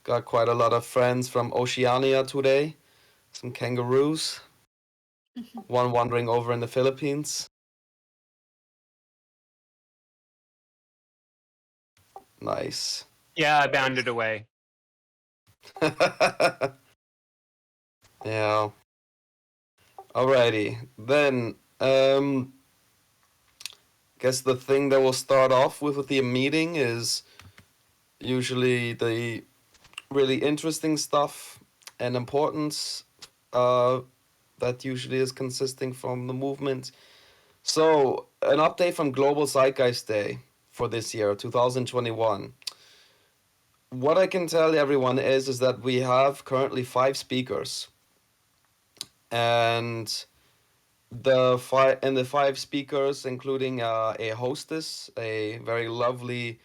Got quite a lot of friends from Oceania today. Some kangaroos. One wandering over in the Philippines. Nice. Yeah, I bounded away. Yeah. Alrighty. Then, guess the thing that we'll start off with the meeting is usually the really interesting stuff and importance that usually is consisting from the movement. So, an update from Global Zeitgeist Day for this year, 2021. What I can tell everyone is that we have currently 5 speakers, and the 5 speakers, including a hostess, a very lovely,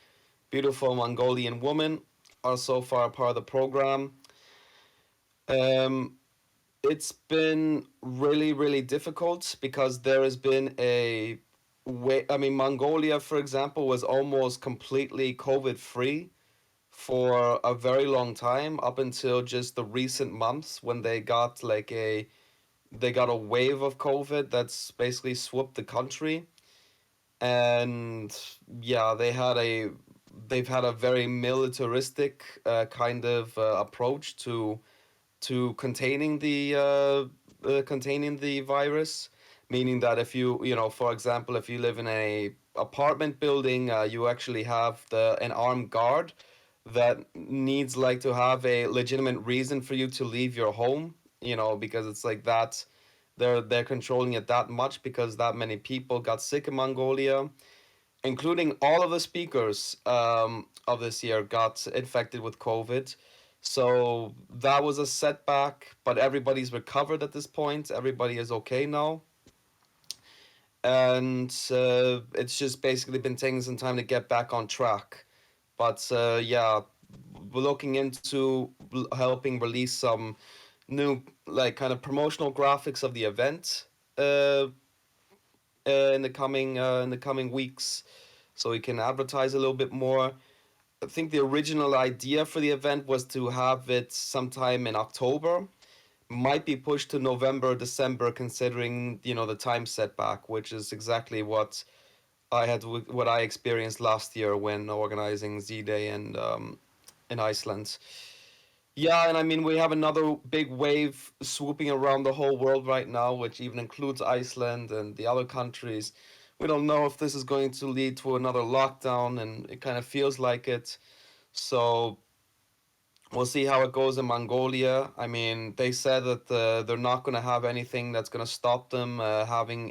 beautiful Mongolian woman, are so far part of the program. Um, it's been really, really difficult because there has been a way. I mean, Mongolia, for example, was almost completely COVID free for a very long time up until just the recent months when they got a wave of COVID that's basically swooped the country. And yeah, they've had a very militaristic kind of approach to containing the virus, meaning that if you know, for example, if you live in a apartment building, you actually have the an armed guard that needs like to have a legitimate reason for you to leave your home, you know, because it's like that they're controlling it that much because that many people got sick in Mongolia, including all of the speakers of this year got infected with COVID. So that was a setback, but everybody's recovered at this point. Everybody is okay now. And it's just basically been taking some time to get back on track. But yeah, we're looking into helping release some new, like, kind of promotional graphics of the event uh, in the coming weeks, so we can advertise a little bit more. I think the original idea for the event was to have it sometime in October. Might be pushed to November, December, considering the time setback, which is exactly what I experienced last year when organizing Z Day and in Iceland. Yeah, and I mean, we have another big wave swooping around the whole world right now, which even includes Iceland and the other countries. We don't know if this is going to lead to another lockdown, and it kind of feels like it. So we'll see how it goes in Mongolia. I mean, they said that they're not going to have anything that's going to stop them having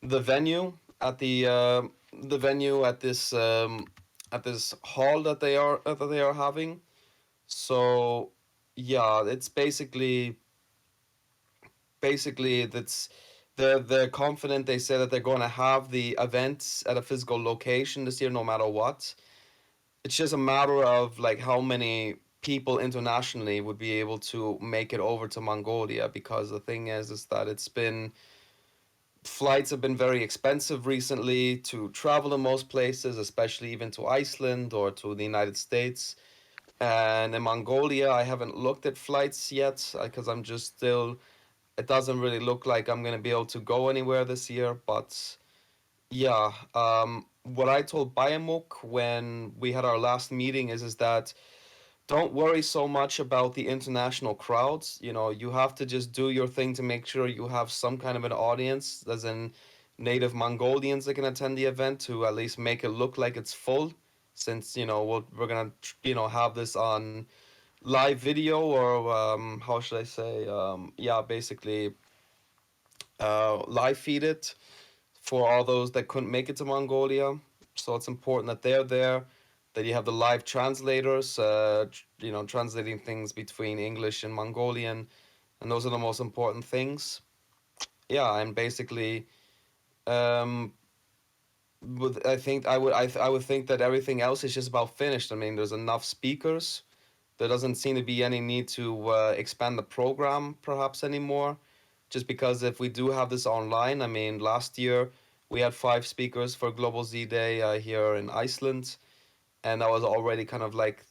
the venue the venue at this hall that they are having. So yeah, it's basically that's they're confident. They say that they're going to have the events at a physical location this year, no matter what. It's just a matter of like how many people internationally would be able to make it over to Mongolia, because the thing is that it's been flights have been very expensive recently to travel in most places, especially even to Iceland or to the United States. And in Mongolia, I haven't looked at flights yet because I'm just still. It doesn't really look like I'm gonna be able to go anywhere this year. But yeah, what I told Bayamuk when we had our last meeting is that don't worry so much about the international crowds. You know, you have to just do your thing to make sure you have some kind of an audience, as in native Mongolians that can attend the event, to at least make it look like it's full. Since we're gonna have this on live video, or how should I say? Yeah, basically live feed it for all those that couldn't make it to Mongolia. So it's important that they're there, that you have the live translators, translating things between English and Mongolian, and those are the most important things. Yeah, and basically, um, I think I would think that everything else is just about finished. I mean, there's enough speakers. There doesn't seem to be any need to expand the program perhaps anymore, just because if we do have this online, I mean, last year we had 5 speakers for Global Z Day here in Iceland, and that was already kind of like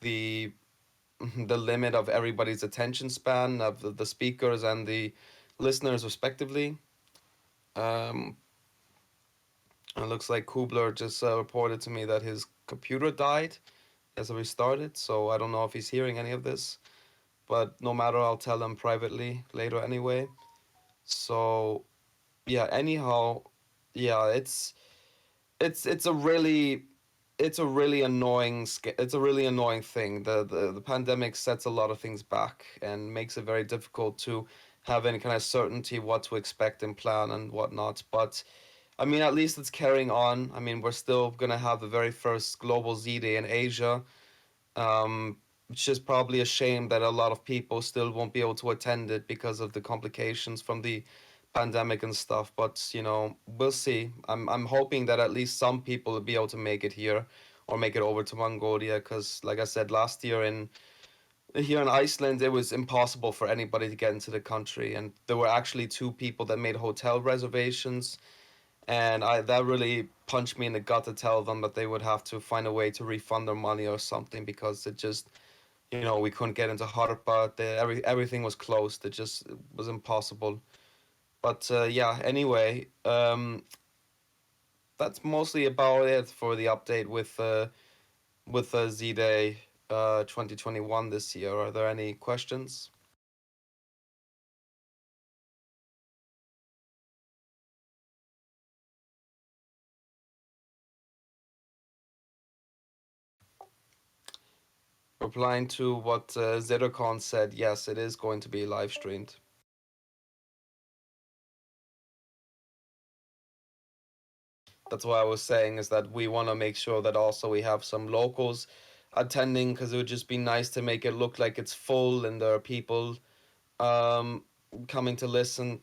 the limit of everybody's attention span of the speakers and the listeners respectively. Um, it looks like Kubler just reported to me that his computer died as a restarted, so I don't know if he's hearing any of this. But no matter, I'll tell him privately later anyway. So yeah, anyhow, yeah, it's a really it's a really annoying it's a really annoying thing. The pandemic sets a lot of things back and makes it very difficult to have any kind of certainty what to expect and plan and whatnot. But I mean, at least it's carrying on. I mean, we're still gonna have the very first global Z Day in Asia. It's just probably a shame that a lot of people still won't be able to attend it because of the complications from the pandemic and stuff. But we'll see. I'm hoping that at least some people will be able to make it here or make it over to Mongolia. Because, like I said, last year in here in Iceland, it was impossible for anybody to get into the country, and there were actually two people that made hotel reservations, and I that really punched me in the gut to tell them that they would have to find a way to refund their money or something because it just we couldn't get into Harpa. Everything was closed. It was impossible. But yeah, anyway, that's mostly about it for the update with Z Day 2021 this year. Are there any questions? Replying to what Zedocon said, yes, it is going to be live streamed. That's what I was saying is that we want to make sure that also we have some locals attending because it would just be nice to make it look like it's full and there are people um, coming to listen.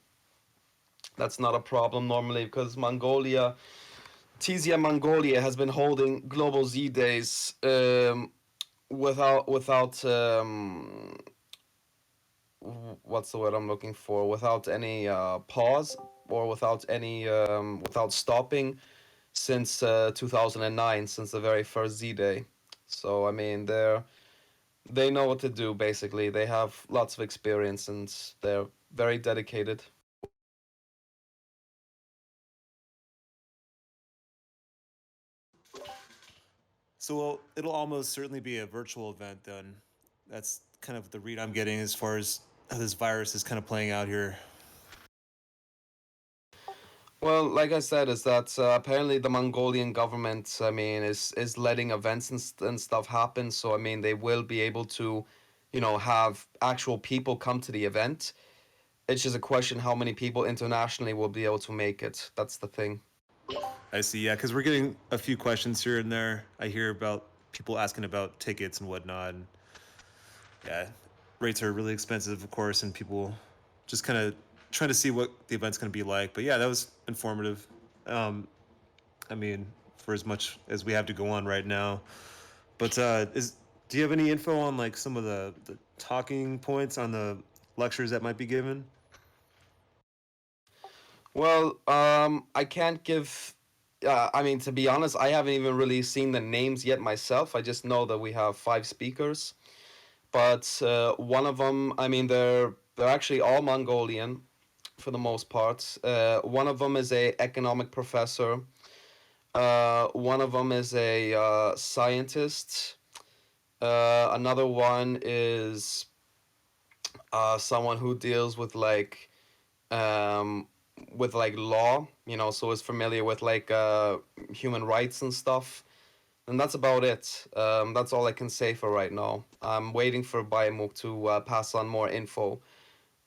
That's not a problem normally because TZM Mongolia has been holding Global Z Days without what's the word I'm looking for? Without any pause or without stopping since 2009, since the very first Z Day. So I mean, they know what to do. Basically, they have lots of experience and they're very dedicated. So it'll almost certainly be a virtual event then. That's kind of the read I'm getting as far as how this virus is kind of playing out here. Well, like I said, is that apparently the Mongolian government, I mean, is letting events and stuff happen. So I mean, they will be able to, have actual people come to the event. It's just a question how many people internationally will be able to make it. That's the thing. I see, yeah, because we're getting a few questions here and there. I hear about people asking about tickets and whatnot. And yeah, rates are really expensive, of course, and people just kind of trying to see what the event's going to be like. But yeah, that was informative. Um, I mean, for as much as we have to go on right now. But is do you have any info on like some of the talking points on the lectures that might be given? Well, I can't give. I mean, to be honest, I haven't even really seen the names yet myself. I just know that we have five speakers, but one of them, I mean, they're actually all Mongolian for the most part. One of them is a economic professor. One of them is a scientist. Another one is someone who deals um, with like law, so is familiar with like human rights and stuff. And that's about it. That's all I can say for right now. I'm waiting for Bayamuk to pass on more info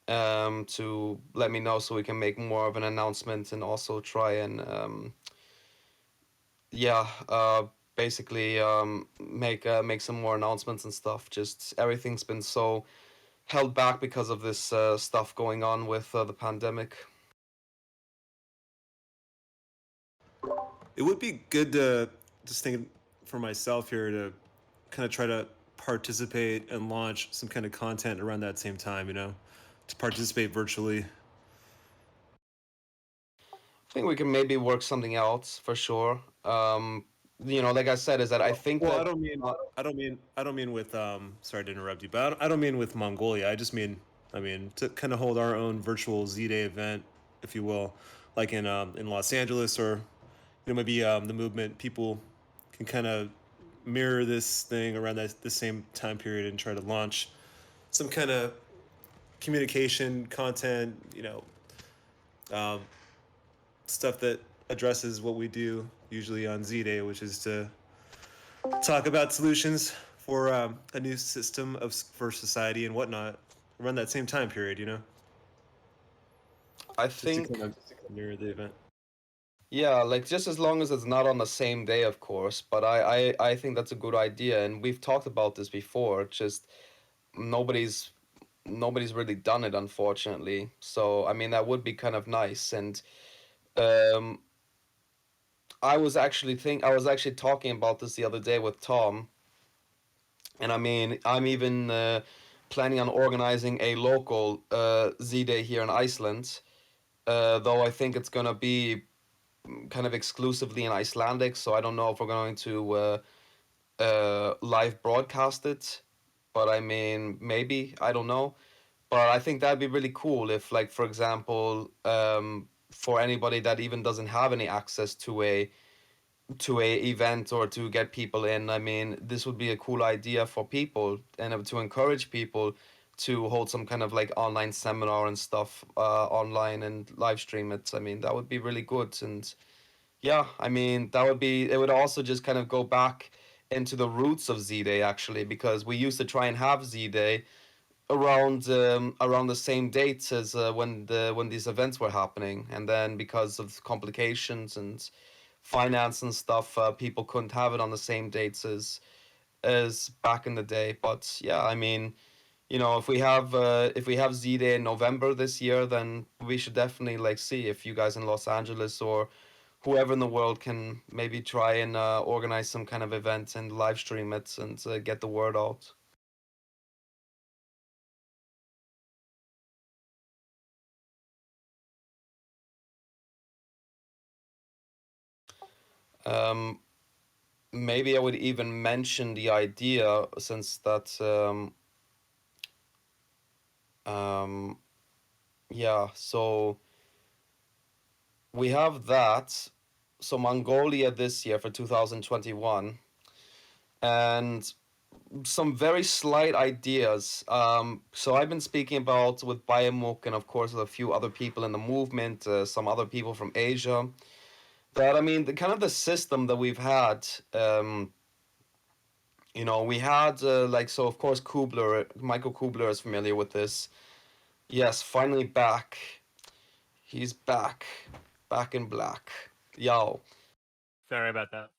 to let me know so we can make more of an announcement and also try and yeah, basically make some more announcements and stuff. Just everything's been so held back because of this stuff going on with the pandemic. It would be good to just think for myself here to kind of try to participate and launch some kind of content around that same time. To participate virtually. I think we can maybe work something out for sure. like I said, is that I think Well, that I don't mean with sorry to interrupt you, but I don't mean with Mongolia. I just mean to kind of hold our own virtual Z-Day event, if you will, like in Los Angeles, or maybe the movement people can kind of mirror this thing around the same time period and try to launch some kind of communication content, um, stuff that addresses what we do usually on Z-Day, which is to talk about solutions for a new system for society and whatnot around that same time period, I just to think kind of mirror the event. yeah, like just as long as it's not on the same day, of course. But I think that's a good idea, and we've talked about this before. Just nobody's nobody's really done it, unfortunately. So I mean, that would be kind of nice. And um, I was actually talking about this the other day with Tom, and I mean, I'm even planning on organizing a local Z Day here in Iceland. Though I think it's gonna be kind of exclusively in Icelandic, so I don't know if we're going to live broadcast it. But I mean, maybe I don't know. But I think that'd be really cool if, like, for example, for anybody that even doesn't have any access to a event or to get people in. I mean, this would be a cool idea for people and to encourage people to hold some kind of like online seminar and stuff online and live stream it. I mean, that would be really good. And yeah, I mean, it would also just kind of go back into the roots of Z Day actually, because we used to try and have Z Day around the same dates as when these events were happening, and then because of complications and finance and stuff, people couldn't have it on the same dates as back in the day. But yeah, I mean, if we have Z Day in November this year, then we should definitely like see if you guys in Los Angeles or whoever in the world can maybe try and organize some kind of event and live stream it and get the word out. Um, Maybe I would even mention the idea since that um, yeah, so we have that. So Mongolia this year for 2021, and some very slight ideas. So I've been speaking about with Bayamuk and of course with a few other people in the movement, some other people from Asia. That I mean, the kind of the system that we've had. We had like so. Of course, Michael Kubler is familiar with this. Yes, finally back. He's back, back in black. Yo. Sorry about that.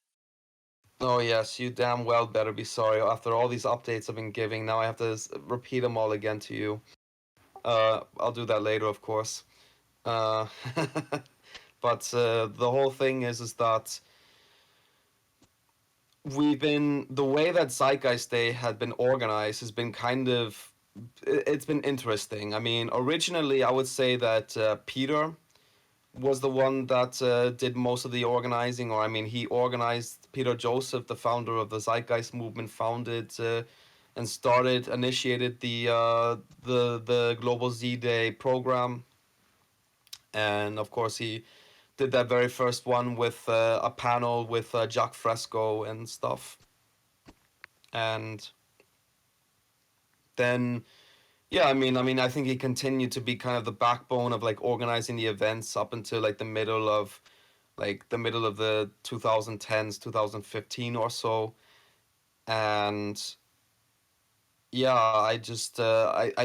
Oh yes, you damn well better be sorry. After all these updates I've been giving, now I have to repeat them all again to you. I'll do that later, of course. Uh, but the whole thing is that the way that Zeitgeist Day had been organized has been kind of it's been interesting. I mean, originally I would say that Peter was the one that did most of the organizing, or I mean, he organized. Peter Joseph, the founder of the Zeitgeist movement, founded and initiated the Global Z Day program, and of course he did that very first one with a panel with Jack Fresco and stuff, and then yeah, I think he continued to be kind of the backbone of like organizing the events up until like the middle of the 2010s, 2015 or so. And yeah, I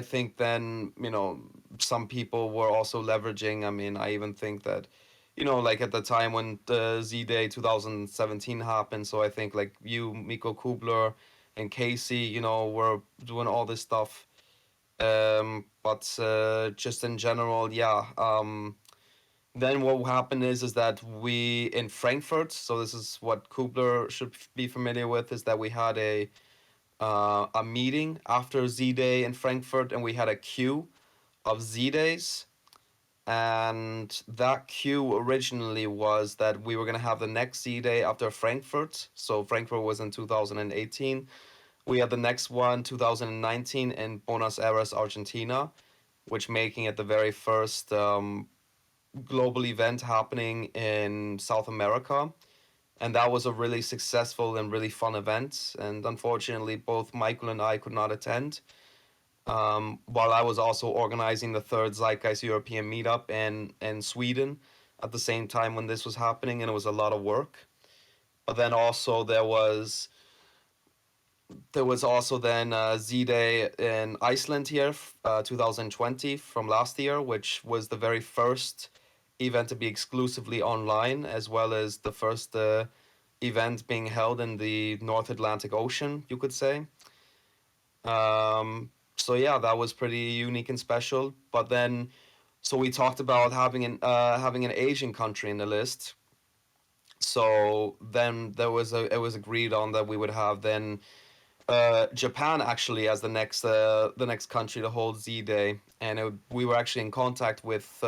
think then, some people were also leveraging. I mean, I even think that, like at the time when the Z Day 2017 happened, so I think like you, Miko Kubler, and Casey, were doing all this stuff. But just in general, yeah. Then what happened is that we in Frankfurt. So this is what Kubler should be familiar with. Is that we had a meeting after Z Day in Frankfurt, and we had a queue of Z Days. And that queue originally was that we were going to have the next Z Day after Frankfurt. So Frankfurt was in 2018. We had the next one 2019 in Buenos Aires, Argentina, which making it the very first global event happening in South America. And that was a really successful and really fun event. And unfortunately, both Michael and I could not attend. While I was also organizing the third Zeitgeist European meetup in Sweden at the same time when this was happening, and it was a lot of work. But then also there was also then Z Day in Iceland here, 2020 from last year, which was the very first event to be exclusively online, as well as the first event being held in the North Atlantic Ocean, you could say. So yeah, that was pretty unique and special. But then, so we talked about having an Asian country in the list. So then it was agreed on that we would have then Japan actually as the next country to hold Z Day, and we were actually in contact with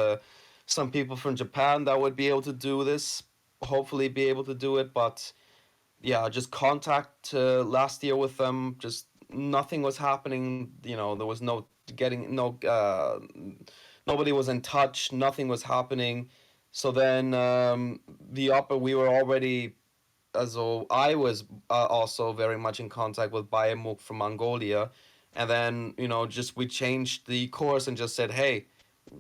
some people from Japan that would be able to do this. Hopefully, be able to do it, but yeah, just contact last year with them. Just nothing was happening. There was no getting no. Nobody was in touch. Nothing was happening. So then we were already so I was also very much in contact with Bayamuk from Mongolia, and then just we changed the course and just said, hey,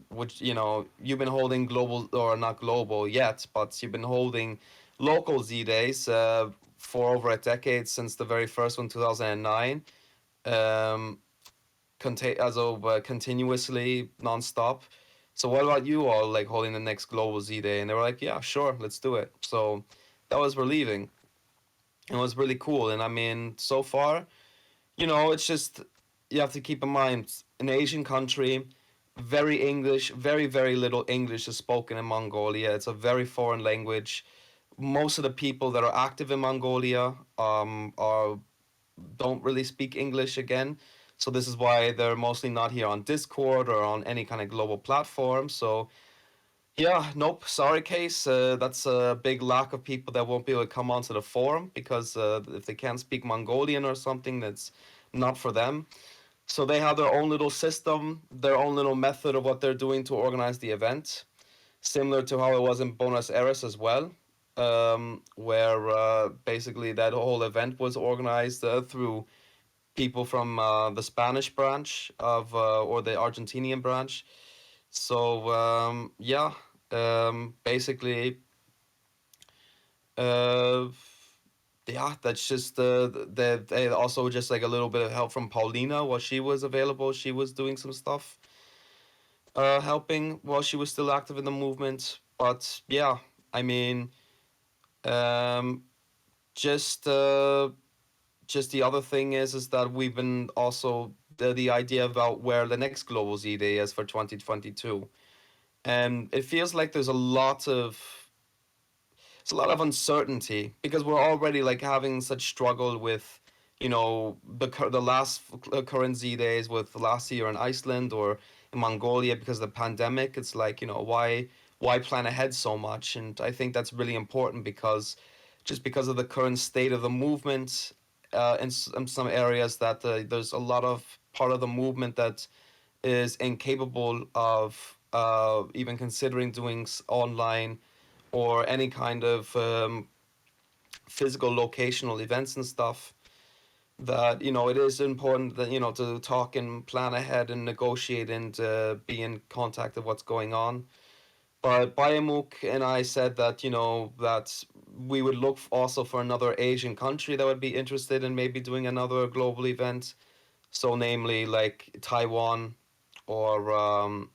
which you've been holding global or not global yet, but you've been holding local Z days for over a decade since the very first one, 2009. Um, continuously nonstop. So what about you all like holding the next global Z day? And they were like, yeah, sure, let's do it. So that was relieving. It was really cool. And I mean, so far, it's just you have to keep in mind an Asian country, very English, very, very little English is spoken in Mongolia. It's a very foreign language. Most of the people that are active in Mongolia are don't really speak English again. So this is why they're mostly not here on Discord or on any kind of global platform. So yeah, nope. Sorry, case. That's a big lack of people that won't be able to come onto the forum because if they can't speak Mongolian or something, that's not for them. So they have their own little system, their own little method of what they're doing to organize the event, similar to how it was in Buenos Aires as well, where basically that whole event was organized through people from the Spanish branch of or the Argentinian branch. So yeah, basically, uh, yeah, that's just they also just like a little bit of help from Paulina while she was available. She was doing some stuff, helping while she was still active in the movement. But yeah, I mean, um, just just the other thing is that we've been also the idea about where the next global Z Day is for 2022. And it feels like there's a lot of it's a lot of uncertainty because we're already like having such struggle with the last current Z days with last year in Iceland or in Mongolia because of the pandemic. It's like why plan ahead so much? And I think that's really important because just because of the current state of the movement in some areas that there's a lot of part of the movement that is incapable of even considering doing online or any kind of physical locational events and stuff. That it is important that to talk and plan ahead and negotiate and be in contact of what's going on. But Bayamuk and I said that that we would look also for another Asian country that would be interested in maybe doing another global event. So namely like Taiwan or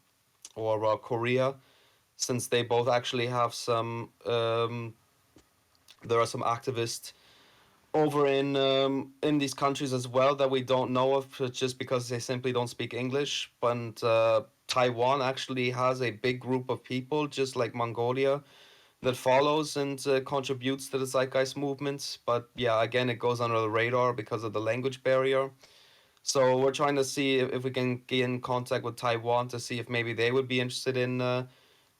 Korea, since they both actually have some there are some activists over in these countries as well that we don't know of just because they simply don't speak English. But Taiwan actually has a big group of people, just like Mongolia, that follows and contributes to the Zeitgeist movement. But yeah, again, it goes under the radar because of the language barrier. So we're trying to see if we can get in contact with Taiwan to see if maybe they would be interested in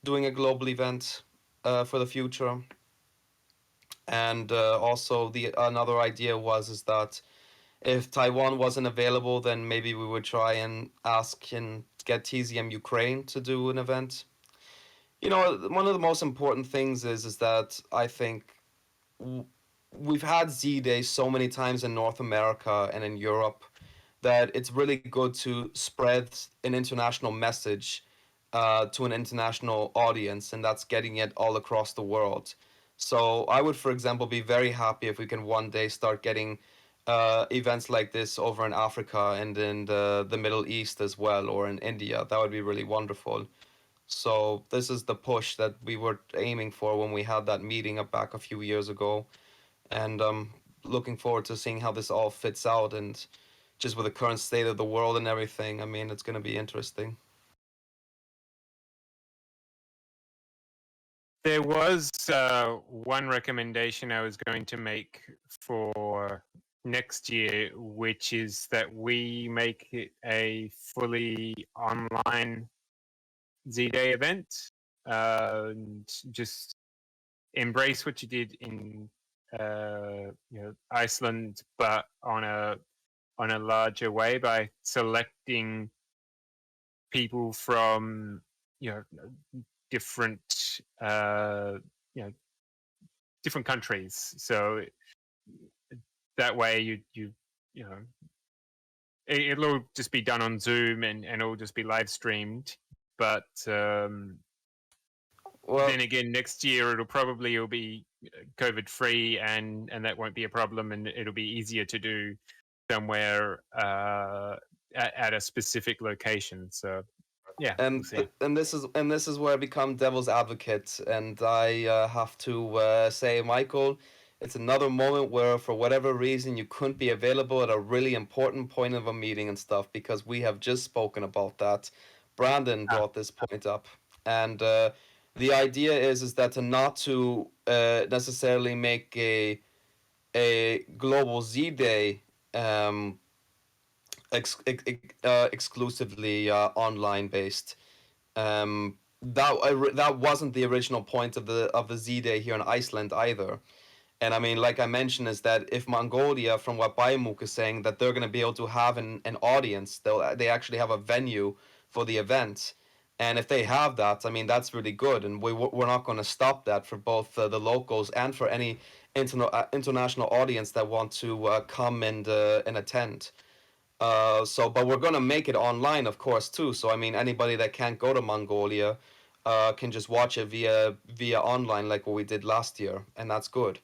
doing a global event for the future. And also the another idea was is that if Taiwan wasn't available, then maybe we would try and ask and get TZM Ukraine to do an event. You know, one of the most important things is that I think we've had Z Day so many times in North America and in Europe that it's really good to spread an international message to an international audience, and that's getting it all across the world. So I would, for example, be very happy if we can one day start getting events like this over in Africa and in the Middle East as well, or in India. That would be really wonderful. So this is the push that we were aiming for when we had that meeting up back a few years ago, and looking forward to seeing how this all fits out and just with the current state of the world and everything. I mean, it's going to be interesting. There was one recommendation I was going to make for next year, which is that we make it a fully online Z-Day event, and just embrace what you did in Iceland, but on a larger way by selecting people from different you know different countries. So that way you know it'll all just be done on Zoom, and it'll just be live streamed. But Well, then again, next year it'll be COVID free, and that won't be a problem, and it'll be easier to do somewhere at a specific location. So yeah, we'll see. and this is where I become devil's advocate, and I have to say, Michael, it's another moment where, for whatever reason, you couldn't be available at a really important point of a meeting and stuff because we have just spoken about that. Brandon Ah, brought this point up, and the idea is that to not to necessarily make a global Z Day um, exclusively online based. That wasn't the original point of the Z Day here in Iceland either. And I mean, like I mentioned, is that if Mongolia, from what Baimuk is saying, that they're going to be able to have an audience, they actually have a venue for the event. And if they have that, I mean, that's really good. And we're not going to stop that for both the locals and for any international audience that want to come and attend. But we're gonna make it online, of course, too. So I mean, anybody that can't go to Mongolia can just watch it via online, like what we did last year, and that's good.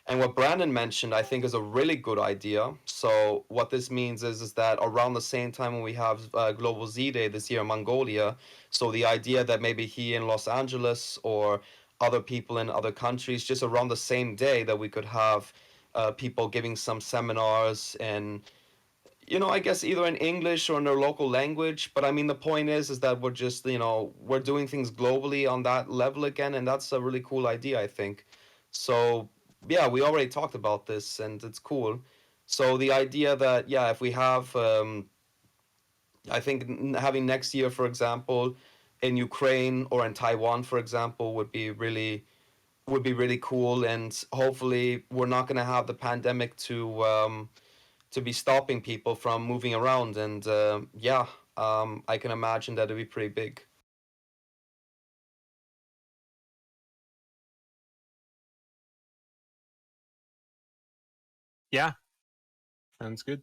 And what Brandon mentioned, I think, is a really good idea. So what this means is that around the same time when we have Global Z Day this year in Mongolia, so the idea that maybe he in Los Angeles or other people in other countries, just around the same day, that we could have people giving some seminars and I guess either in English or in their local language. But I mean, the point is that we're just, we're doing things globally on that level again, and that's a really cool idea, I think. So yeah, we already talked about this, and it's cool. So the idea that yeah, if we have, I think having next year, for example, in Ukraine or in Taiwan, for example, would be really cool, and hopefully we're not going to have the pandemic to be stopping people from moving around. And yeah, I can imagine that it'd be pretty big. yeah, sounds good.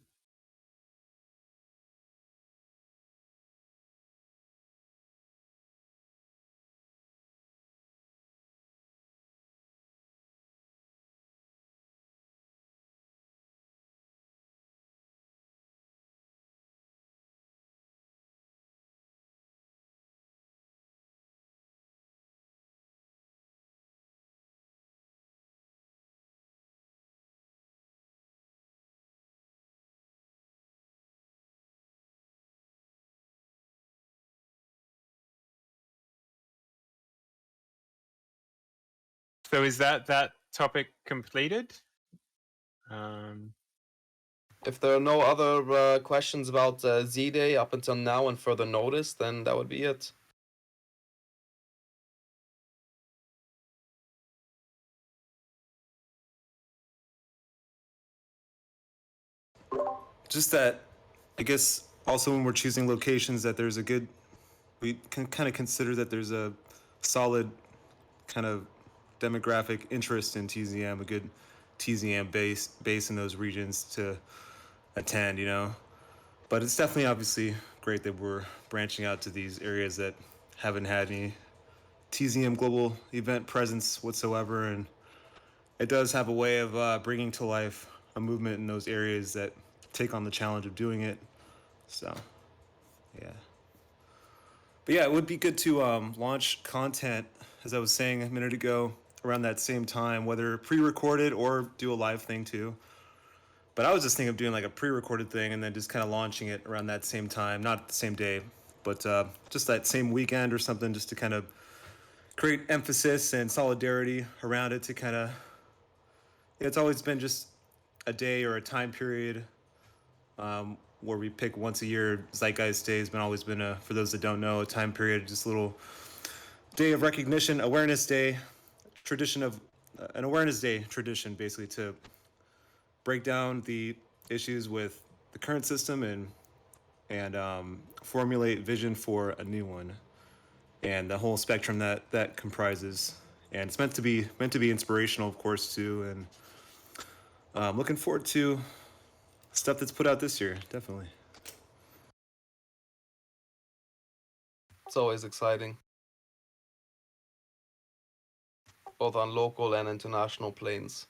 So is that topic completed? Um, If there are no other questions about Z-Day up until now and further notice, then that would be it. Just that, I guess, also when we're choosing locations, that there's a good, we can kind of consider that there's a solid kind of demographic interest in TZM, a good TZM base in those regions to attend, you know. But it's definitely obviously great that we're branching out to these areas that haven't had any TZM global event presence whatsoever, and it does have a way of bringing to life a movement in those areas that take on the challenge of doing it. So, yeah. But yeah, it would be good to launch content, as I was saying a minute ago, around that same time, whether pre-recorded or do a live thing too. But I was just thinking of doing like a pre-recorded thing and then just kind of launching it around that same time, not the same day, but just that same weekend or something, just to kind of create emphasis and solidarity around it. To kind of, it's always been just a day or a time period where we pick once a year. Zeitgeist Day has been always been a, for those that don't know, a time period, just a little day of recognition, awareness day, tradition of an awareness day tradition, basically to break down the issues with the current system and formulate vision for a new one, and the whole spectrum that that comprises. And it's meant to be inspirational, of course, too. And looking forward to stuff that's put out this year, definitely. It's always exciting, both on local and international planes.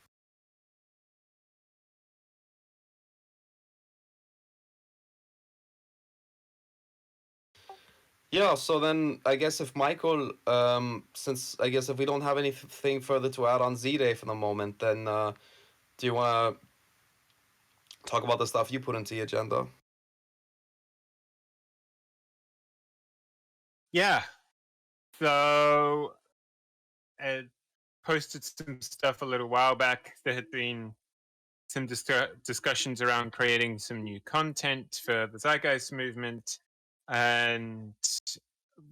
Yeah, so then I guess if Michael, since I guess if we don't have anything further to add on Z-Day for the moment, then do you want to talk about the stuff you put into the agenda? Yeah. So I posted some stuff a little while back. There had been some discussions around creating some new content for the Zeitgeist movement. And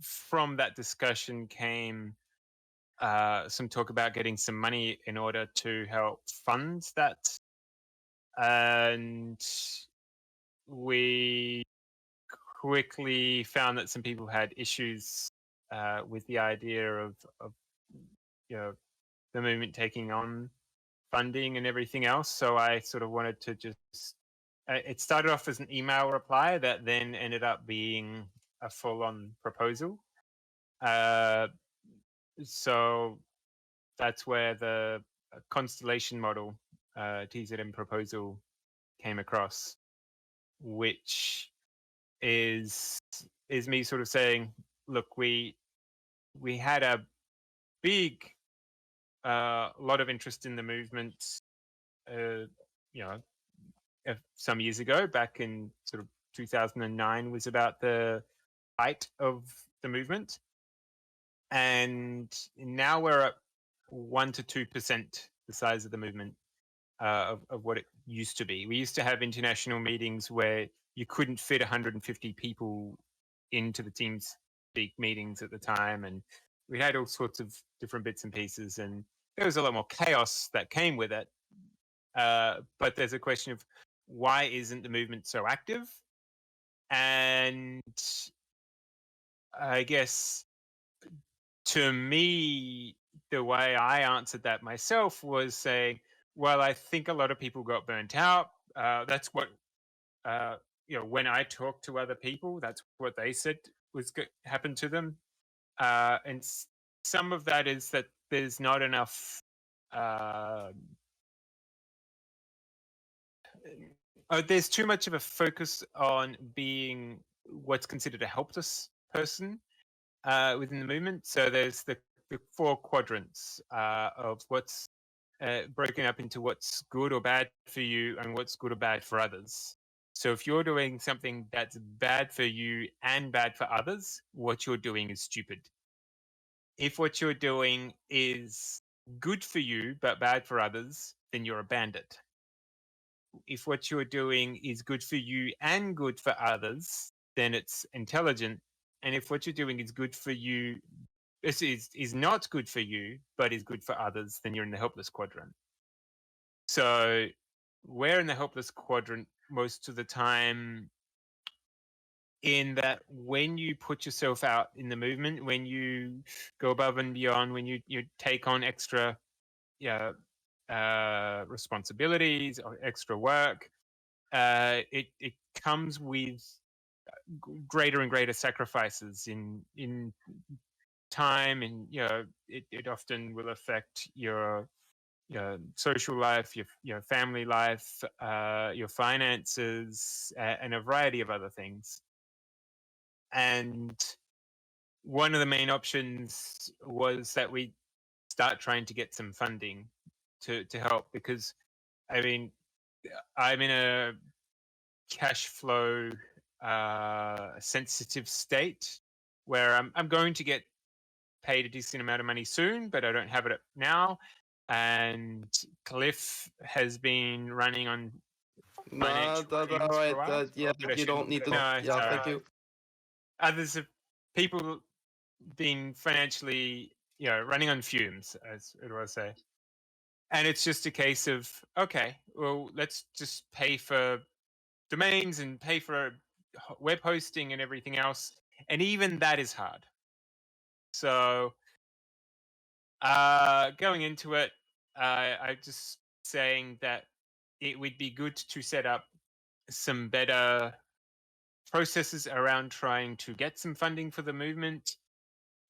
from that discussion came some talk about getting some money in order to help fund that. And we quickly found that some people had issues with the idea of you know the movement taking on funding and everything else. So I sort of wanted to just. It started off as an email reply that then ended up being a full-on proposal. So that's where the constellation model TZM proposal came across, which is me sort of saying, look, we had a big lot of interest in the movement, you know, some years ago, back in sort of 2009 was about the height of the movement, and now we're at 1 to 2% the size of the movement of what it used to be. We used to have international meetings where you couldn't fit 150 people into the team's big meetings at the time, and we had all sorts of different bits and pieces, and there was a lot more chaos that came with it. But there's a question of why isn't the movement so active? And I guess to me, the way I answered that myself was saying, well, I think a lot of people got burnt out. That's what, when I talked to other people, that's what they said was happened to them. And some of that is that there's not enough. There's too much of a focus on being what's considered a helpless person within the movement. So there's the four quadrants of what's broken up into what's good or bad for you and what's good or bad for others. So if you're doing something that's bad for you and bad for others, what you're doing is stupid. If what you're doing is good for you but bad for others, then you're a bandit. if what you're doing is good for you and good for others, then it's intelligent. And if what you're doing is good for you, this is not good for you, but is good for others, then you're in the helpless quadrant. So we're in the helpless quadrant most of the time, in that when you put yourself out in the movement, when you go above and beyond, when you take on extra responsibilities or extra work, it comes with greater and greater sacrifices in time, and it often will affect your social life, your family life, your finances, and a variety of other things. And one of the main options was that we start trying to get some funding to help, because I mean, I'm in a cash flow sensitive state where I'm going to get paid a decent amount of money soon, but I don't have it now. And Cliff has been running on No, financial that's all fumes for a right. while. Yeah, But I you shouldn't. don't need to. No, it's Yeah, all thank right. you. Others have people been financially, running on fumes, as it was say. And it's just a case of, okay, well, let's just pay for domains and pay for web hosting and everything else. And even that is hard. So going into it, I'm just saying that it would be good to set up some better processes around trying to get some funding for the movement.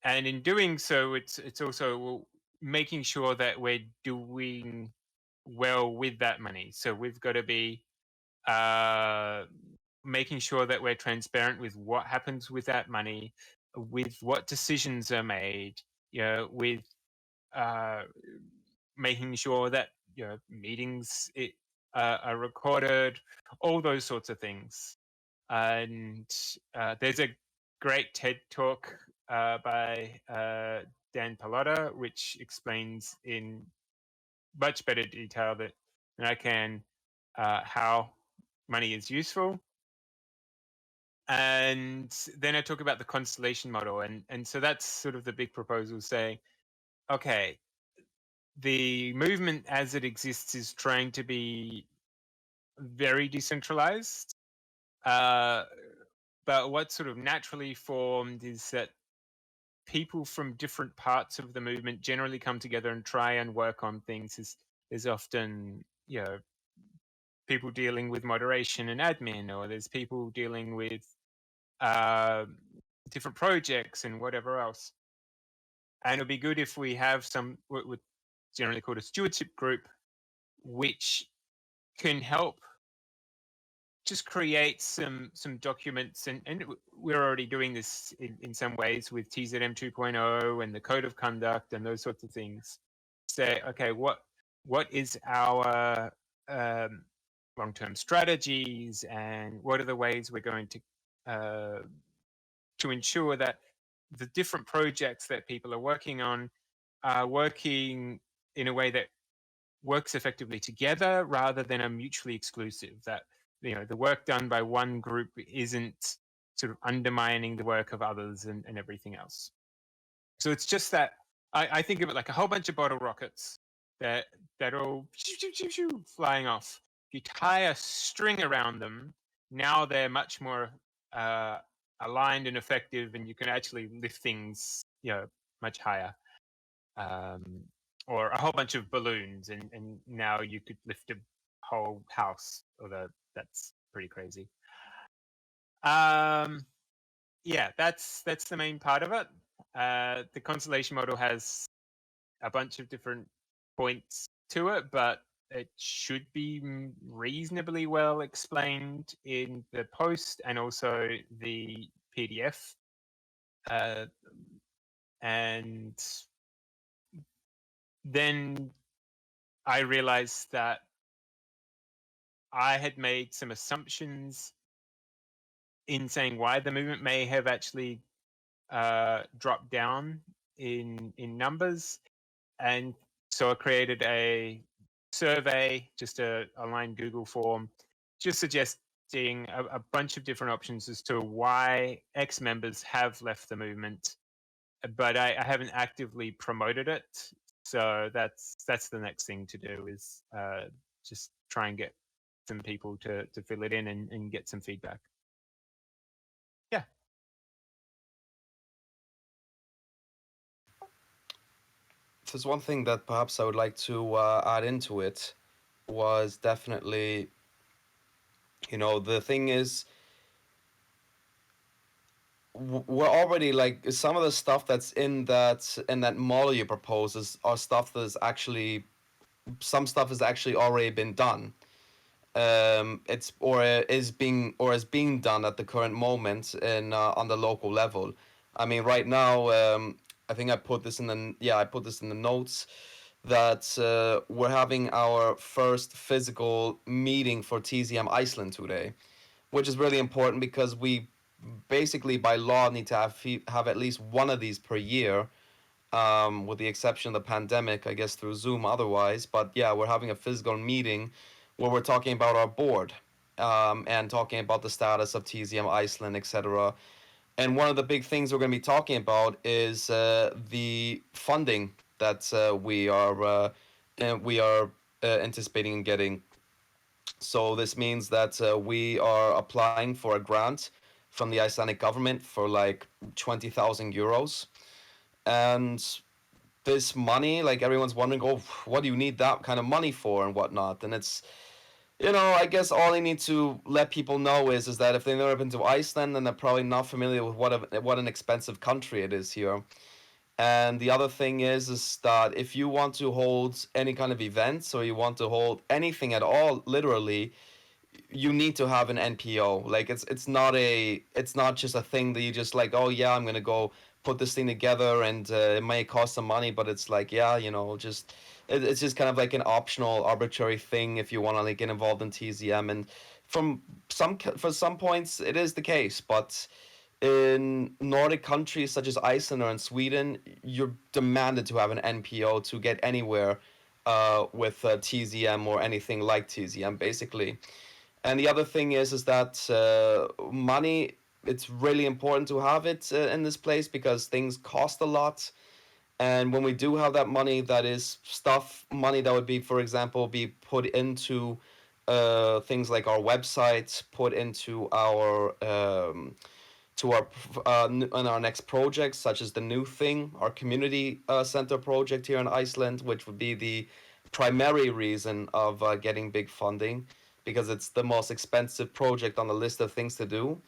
And in doing so, it's also making sure that we're doing well with that money. So we've got to be making sure that we're transparent with what happens with that money, with what decisions are made, with uh, making sure that meetings are recorded, all those sorts of things. And there's a great TED talk by Dan Pallotta, which explains in much better detail than I can how money is useful. And then I talk about the constellation model, and so that's sort of the big proposal, saying, okay, the movement as it exists is trying to be very decentralized. But what sort of naturally formed is that people from different parts of the movement generally come together and try and work on things. There's often, people dealing with moderation and admin, or there's people dealing with different projects and whatever else. And it'd be good if we have some what generally called a stewardship group, which can help just create some documents, and we're already doing this in some ways with TZM 2.0 and the code of conduct and those sorts of things. Say, okay, what is our long-term strategies, and what are the ways we're going to ensure that the different projects that people are working on are working in a way that works effectively together rather than are mutually exclusive, that the work done by one group isn't sort of undermining the work of others and everything else. So it's just that I think of it like a whole bunch of bottle rockets that are all flying off. If you tie a string around them, now they're much more aligned and effective, and you can actually lift things much higher. Or a whole bunch of balloons, and now you could lift a whole house, although that's pretty crazy. Yeah, that's the main part of it. The constellation model has a bunch of different points to it, but it should be reasonably well explained in the post and also the PDF. And then I realized that I had made some assumptions in saying why the movement may have actually dropped down in numbers, and so I created a survey, just a online Google form, just suggesting a bunch of different options as to why ex-members have left the movement, but I haven't actively promoted it. So that's the next thing to do is just try and get some people to fill it in and get some feedback. Yeah. If there's one thing that perhaps I would like to add into it was definitely, the thing is, we're already like some of the stuff that's in that model you propose are stuff that is actually some stuff has actually already been done. It's or is being done at the current moment in on the local level. I mean, right now, I think I put this in the notes that we're having our first physical meeting for TZM Iceland today, which is really important because we basically by law need to have at least one of these per year, with the exception of the pandemic, I guess through Zoom otherwise. But yeah, we're having a physical meeting where we're talking about our board, and talking about the status of TZM Iceland, etc. And one of the big things we're going to be talking about is the funding that we are anticipating getting. So this means that we are applying for a grant from the Icelandic government for like 20,000 euros. And this money, like everyone's wondering, oh, what do you need that kind of money for and whatnot? And it's, I guess all I need to let people know is that if they've never been to Iceland, then they're probably not familiar with what an expensive country it is here. And the other thing is that if you want to hold any kind of events or you want to hold anything at all, literally, you need to have an NPO. Like it's not just a thing that you just like, oh yeah, I'm gonna go put this thing together and it may cost some money, but it's like, yeah, just it's just kind of like an optional arbitrary thing if you want to like get involved in TZM. And for some points it is the case, but in Nordic countries such as Iceland or in Sweden, you're demanded to have an NPO to get anywhere with TZM or anything like TZM, basically. And the other thing is that money. It's really important to have it in this place because things cost a lot. And when we do have that money, that is money that would be, for example, be put into things like our website, put into in our next projects, such as the new thing, our community center project here in Iceland, which would be the primary reason of getting big funding, because it's the most expensive project on the list of things to do.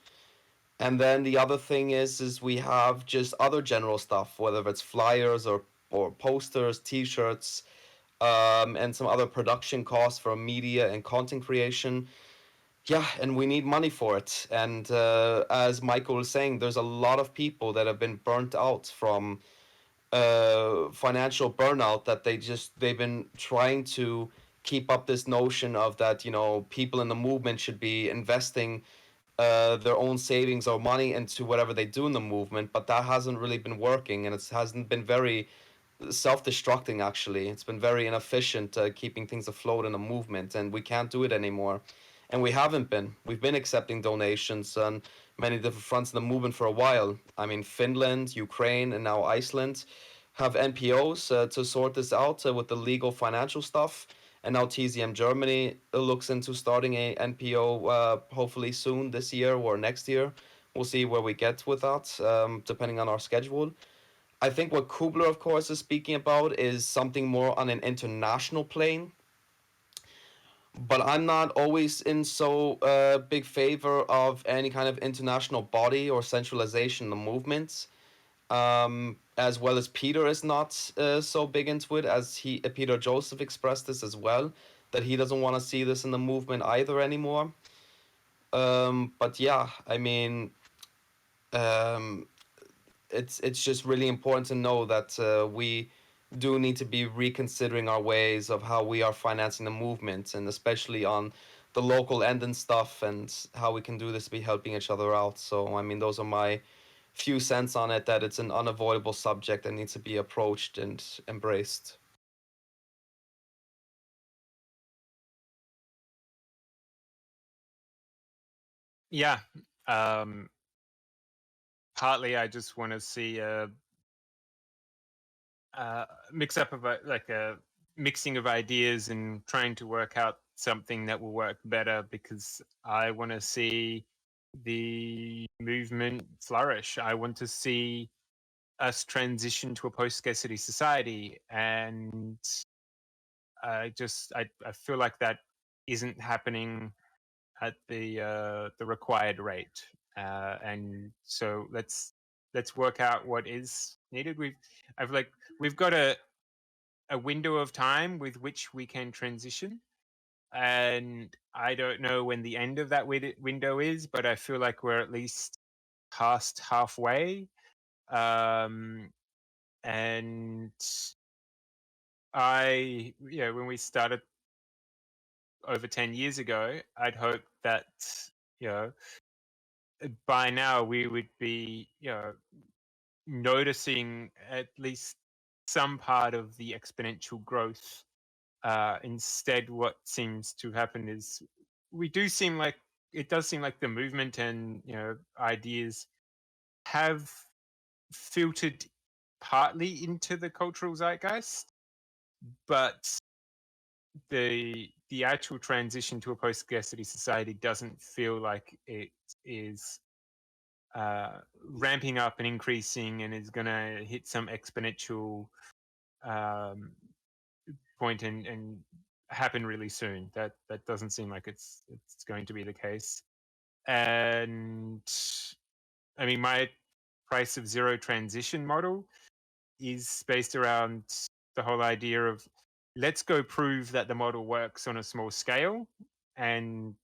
And then the other thing is we have just other general stuff, whether it's flyers or posters, T-shirts, and some other production costs for media and content creation. Yeah, and we need money for it. And as Michael was saying, there's a lot of people that have been burnt out from financial burnout, that they've been trying to keep up this notion of that people in the movement should be investing their own savings or money into whatever they do in the movement, but that hasn't really been working, and it hasn't been very self-destructing. Actually, it's been very inefficient keeping things afloat in a movement, and we can't do it anymore. And we haven't been. We've been accepting donations on many different fronts in the movement for a while. I mean, Finland, Ukraine, and now Iceland have NPOs to sort this out with the legal financial stuff. And now TZM Germany looks into starting a NPO hopefully soon this year or next year. We'll see where we get with that, depending on our schedule. I think what Kubler, of course, is speaking about is something more on an international plane. But I'm not always in so big favor of any kind of international body or centralization in the movements. As well as Peter is not so big into it, as Peter Joseph expressed this as well, that he doesn't want to see this in the movement either anymore. But yeah, I mean, um, it's just really important to know that we do need to be reconsidering our ways of how we are financing the movement, and especially on the local end and stuff, and how we can do this to be helping each other out. So I mean, those are my few cents on it, that it's an unavoidable subject that needs to be approached and embraced. Yeah. Um, Partly, I just want to see a mix up of like a mixing of ideas and trying to work out something that will work better, because I want to see the movement flourish. I want to see us transition to a post-scarcity society, and I feel like that isn't happening at the required rate, and so let's work out what is needed. We've got a window of time with which we can transition, and I don't know when the end of that window is, but I feel like we're at least past halfway. And when we started over 10 years ago, I'd hoped that, you know, by now we would be, noticing at least some part of the exponential growth. Instead, what seems to happen is we do seem like it does seem like the movement and ideas have filtered partly into the cultural zeitgeist, but the actual transition to a post scarcity society doesn't feel like it is ramping up and increasing and is going to hit some exponential um, point and happen really soon. That doesn't seem like it's going to be the case. And I mean, my price of zero transition model is based around the whole idea of let's go prove that the model works on a small scale, and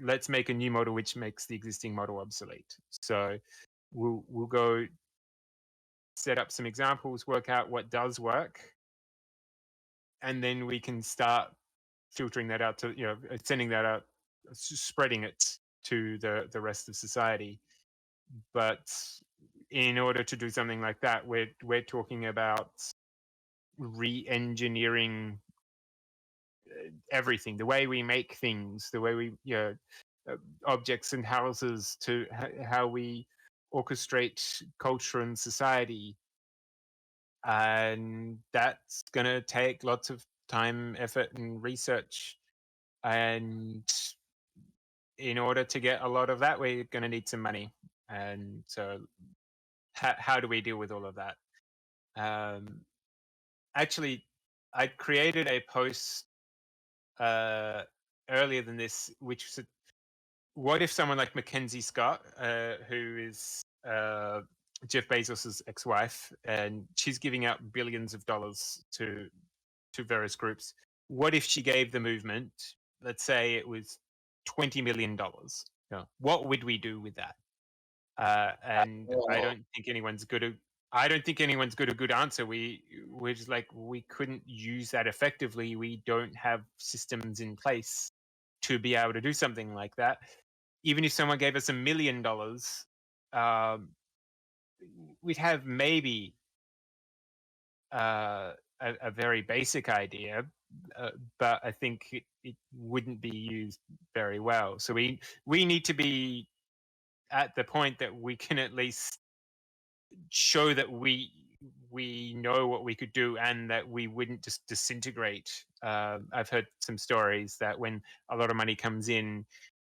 let's make a new model which makes the existing model obsolete. So we'll go set up some examples, work out what does work, and then we can start filtering that out to sending that out, spreading it to the rest of society. But in order to do something like that, we're talking about re-engineering everything, the way we make things, the way we objects and houses, to how we orchestrate culture and society. And that's going to take lots of time, effort, and research. And in order to get a lot of that, we're going to need some money. And so how do we deal with all of that? Actually, I created a post earlier than this, which said, what if someone like Mackenzie Scott, who is Jeff Bezos's ex-wife, and she's giving out billions of dollars to various groups. What if she gave the movement, let's say it was $20 million? What would we do with that? And I Oh, don't think anyone's good at. I don't think anyone's got a good answer. We're just like, we couldn't use that effectively. We don't have systems in place to be able to do something like that. Even if someone gave us $1 million, um, we'd have maybe a very basic idea, but I think it wouldn't be used very well. So we need to be at the point that we can at least show that we know what we could do and that we wouldn't just disintegrate. I've heard some stories that when a lot of money comes in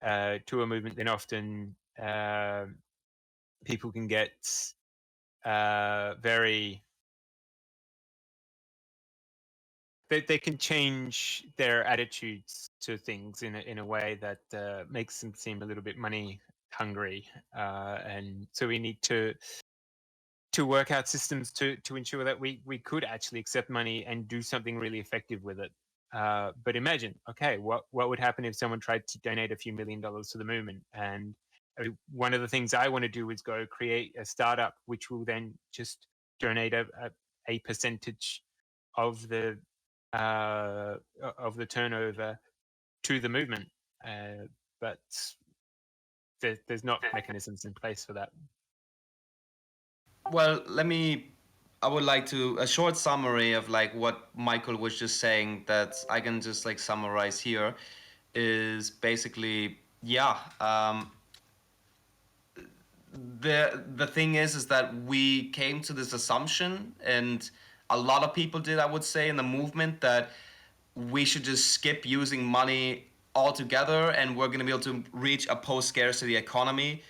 to a movement, then often people can get very they can change their attitudes to things in a way that makes them seem a little bit money hungry, and so we need to work out systems to ensure that we could actually accept money and do something really effective with it. But imagine, okay, what would happen if someone tried to donate a few $1 million to the movement? And one of the things I want to do is go create a startup which will then just donate a percentage of the turnover to the movement. But there's not mechanisms in place for that. well, I would like to a short summary of like what Michael was just saying that I can just like summarize here is basically yeah, the thing is that we came to this assumption, and a lot of people did, I would say, in the movement, that we should just skip using money altogether, and we're going to be able to reach a post-scarcity economy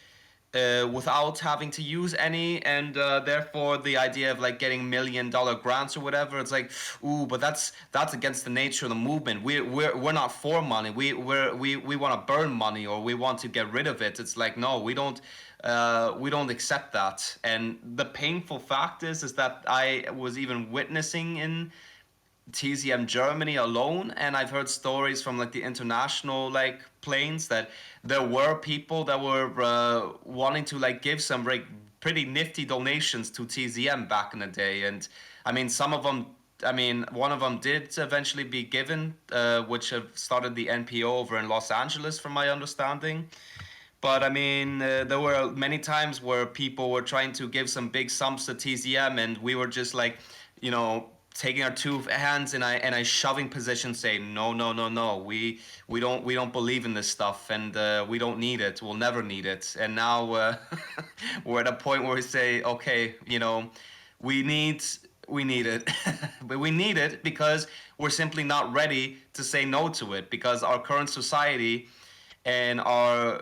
without having to use any, and therefore the idea of like getting $1 million grants or whatever, it's like, ooh, but that's against the nature of the movement. We're not for money. We want to burn money, or we want to get rid of it. It's like, no, we don't accept that. And the painful fact is that I was even witnessing in TZM Germany alone, and I've heard stories from like the international like planes that there were people that were wanting to like give some like pretty nifty donations to TZM back in the day, and I mean some of them. I mean, one of them did eventually be given, which have started the NPO over in Los Angeles, from my understanding. But I mean, there were many times where people were trying to give some big sums to TZM, and we were just like, taking our two hands and I shoving position, saying no, no, no, no, we don't believe in this stuff, and we don't need it. We'll never need it. And now we're at a point where we say, okay, we need we need it, but we need it because we're simply not ready to say no to it, because our current society and our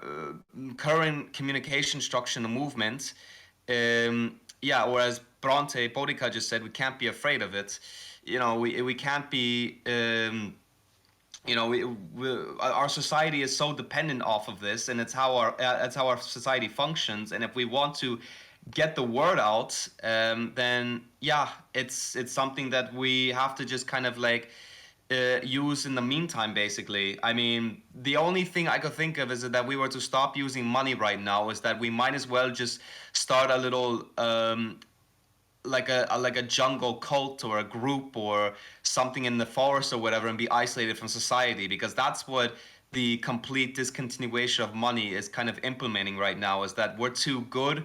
current communication structure in the movement, yeah, whereas Bronte Bodica just said we can't be afraid of it. We can't be. Our society is so dependent off of this, and it's how our society functions. And if we want to get the word out, then yeah, it's something that we have to just kind of like use in the meantime, basically. I mean, the only thing I could think of is that we were to stop using money right now, is that we might as well just start a little like a jungle cult or a group or something in the forest or whatever, and be isolated from society, because that's what the complete discontinuation of money is kind of implementing right now, is that we're too good